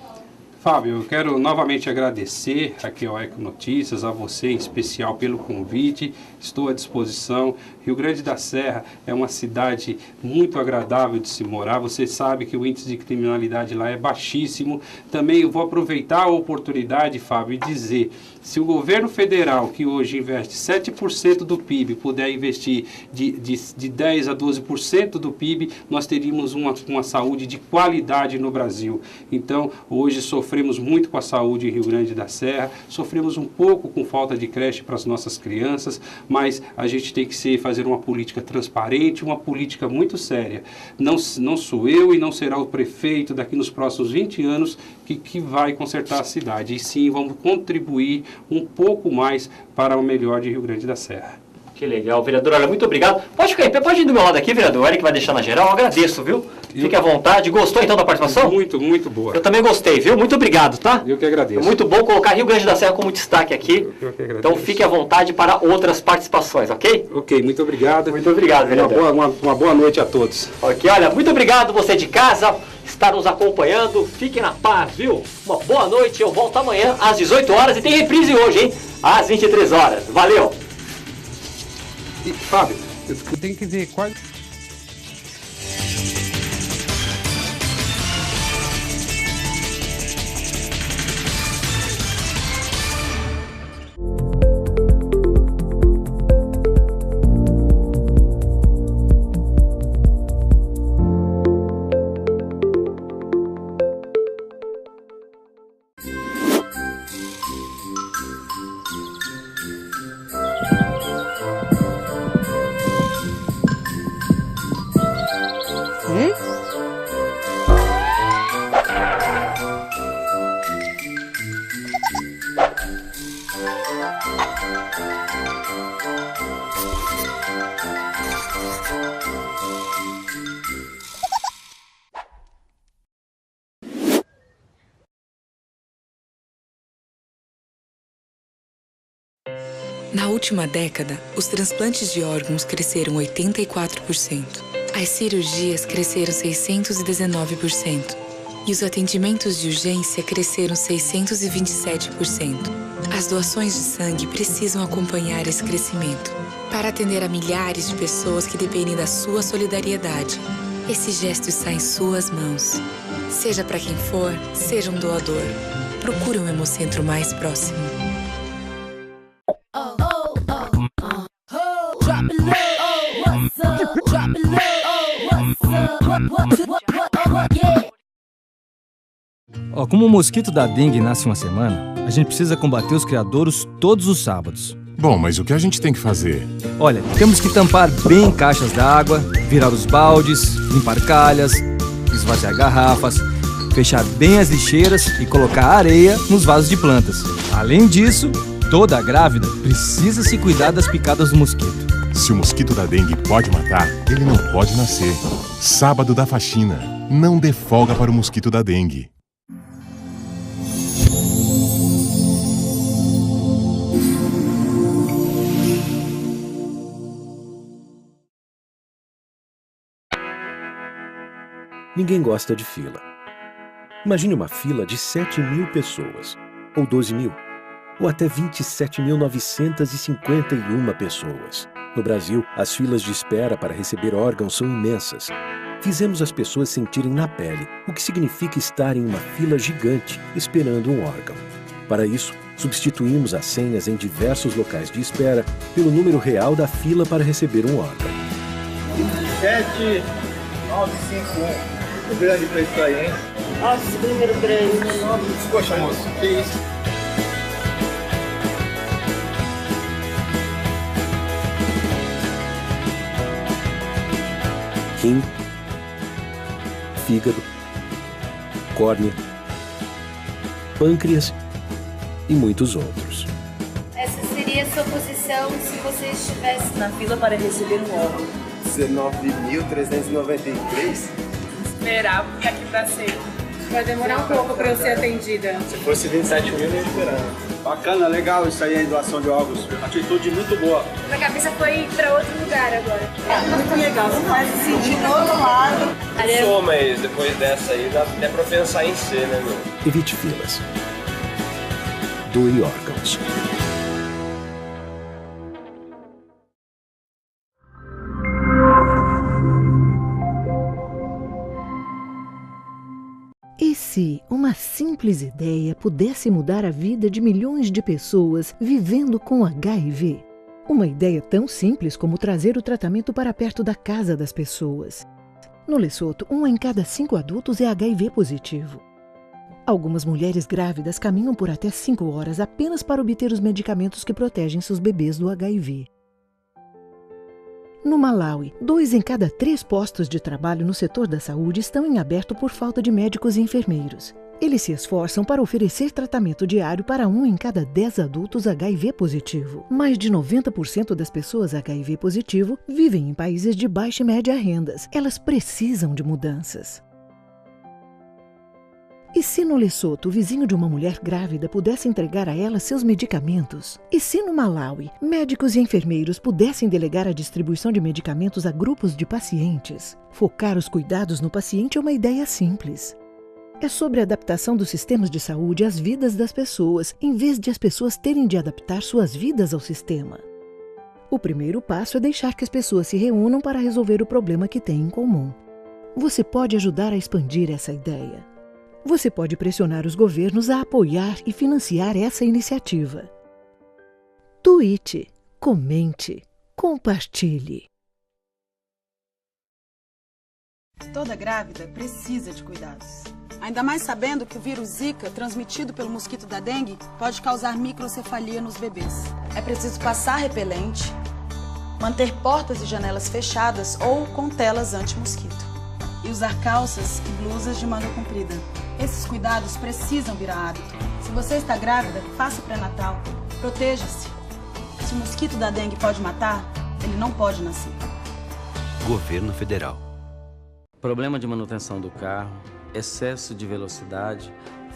Fábio, eu quero novamente agradecer aqui ao Eco Notícias, a você em especial pelo convite, estou à disposição. Rio Grande da Serra é uma cidade muito agradável de se morar, você sabe que o índice de criminalidade lá é baixíssimo. Também eu vou aproveitar a oportunidade, Fábio, e dizer, se o governo federal, que hoje investe 7% do PIB, puder investir de 10% a 12% do PIB, nós teríamos uma saúde de qualidade no Brasil. Então, hoje sofremos muito com a saúde em Rio Grande da Serra, sofremos um pouco com falta de creche para as nossas crianças, mas a gente tem que fazer uma política transparente, uma política muito séria. Não sou eu e não será o prefeito daqui nos próximos 20 anos que vai consertar a cidade, e sim vamos contribuir um pouco mais para o melhor de Rio Grande da Serra. Que legal, vereador, olha, muito obrigado. Pode ficar em pé, pode ir do meu lado aqui, vereador, o Eric vai deixar na geral, eu agradeço, viu? Fique à vontade. Gostou então da participação? Muito, muito boa. Eu também gostei, viu? Muito obrigado, tá? Eu que agradeço. É muito bom colocar Rio Grande da Serra como destaque aqui. Eu que agradeço. Então fique à vontade para outras participações, ok? Ok, muito obrigado. Muito obrigado, vereador. Uma boa noite a todos. Ok, olha, muito obrigado você de casa estar nos acompanhando. Fiquem na paz, viu? Uma boa noite, eu volto amanhã às 18 horas e tem reprise hoje, hein? Às 23 horas. Valeu! E, Fábio, eu tenho que ver quais... Na última década, os transplantes de órgãos cresceram 84%. As cirurgias cresceram 619%. E os atendimentos de urgência cresceram 627%. As doações de sangue precisam acompanhar esse crescimento para atender a milhares de pessoas que dependem da sua solidariedade. Esse gesto está em suas mãos. Seja para quem for, seja um doador. Procure um Hemocentro mais próximo. Como o mosquito da dengue nasce uma semana, a gente precisa combater os criadouros todos os sábados. Bom, mas o que a gente tem que fazer? Olha, temos que tampar bem caixas d'água, virar os baldes, limpar calhas, esvaziar garrafas, fechar bem as lixeiras e colocar areia nos vasos de plantas. Além disso, toda grávida precisa se cuidar das picadas do mosquito. Se o mosquito da dengue pode matar, ele não pode nascer. Sábado da faxina. Não dê folga para o mosquito da dengue. Ninguém gosta de fila. Imagine uma fila de 7.000 pessoas, ou 12.000, ou até 27.951 pessoas. No Brasil, as filas de espera para receber órgãos são imensas. Fizemos as pessoas sentirem na pele o que significa estar em uma fila gigante esperando um órgão. Para isso, substituímos as senhas em diversos locais de espera pelo número real da fila para receber um órgão. 7951. O grande pra isso aí, hein? Nossa, esse número grande. Poxa, moço, que isso? Rim, fígado, córnea, pâncreas e muitos outros. Essa seria a sua posição se você estivesse na fila para receber um órgão. 19.393? Esperar aqui pra ser. Vai demorar um pouco pra eu ser atendida. Se fosse 27 mil, eu ia esperar. Bacana, legal isso aí, a doação de órgãos. Atitude muito boa. Minha cabeça foi pra outro lugar agora. Muito legal, você vai se sentir do outro lado. Sou, mas depois dessa aí dá até pra pensar em ser, né, meu? Evite filas. Doe órgãos. E se uma simples ideia pudesse mudar a vida de milhões de pessoas vivendo com HIV? Uma ideia tão simples como trazer o tratamento para perto da casa das pessoas. No Lesoto, 1 em cada 5 adultos é HIV positivo. Algumas mulheres grávidas caminham por até 5 horas apenas para obter os medicamentos que protegem seus bebês do HIV. No Malawi, 2 em cada 3 postos de trabalho no setor da saúde estão em aberto por falta de médicos e enfermeiros. Eles se esforçam para oferecer tratamento diário para 1 em cada 10 adultos HIV positivo. Mais de 90% das pessoas HIV positivo vivem em países de baixa e média rendas. Elas precisam de mudanças. E se no Lesoto o vizinho de uma mulher grávida pudesse entregar a ela seus medicamentos? E se no Malawi, médicos e enfermeiros pudessem delegar a distribuição de medicamentos a grupos de pacientes? Focar os cuidados no paciente é uma ideia simples. É sobre a adaptação dos sistemas de saúde às vidas das pessoas, em vez de as pessoas terem de adaptar suas vidas ao sistema. O primeiro passo é deixar que as pessoas se reúnam para resolver o problema que têm em comum. Você pode ajudar a expandir essa ideia. Você pode pressionar os governos a apoiar e financiar essa iniciativa. Tweete, comente, compartilhe. Toda grávida precisa de cuidados. Ainda mais sabendo que o vírus Zika, transmitido pelo mosquito da dengue, pode causar microcefalia nos bebês. É preciso passar repelente, manter portas e janelas fechadas ou com telas anti-mosquito. E usar calças e blusas de manga comprida. Esses cuidados precisam virar hábito. Se você está grávida, faça o pré-natal. Proteja-se. Se o mosquito da dengue pode matar, ele não pode nascer. Governo Federal. Problema de manutenção do carro, excesso de velocidade,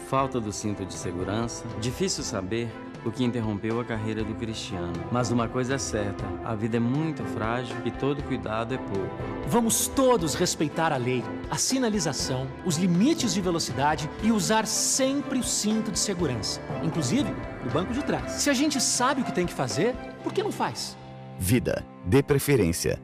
falta do cinto de segurança. Difícil saber o que interrompeu a carreira do Cristiano. Mas uma coisa é certa, a vida é muito frágil e todo cuidado é pouco. Vamos todos respeitar a lei, a sinalização, os limites de velocidade e usar sempre o cinto de segurança, inclusive no banco de trás. Se a gente sabe o que tem que fazer, por que não faz? Vida, dê preferência.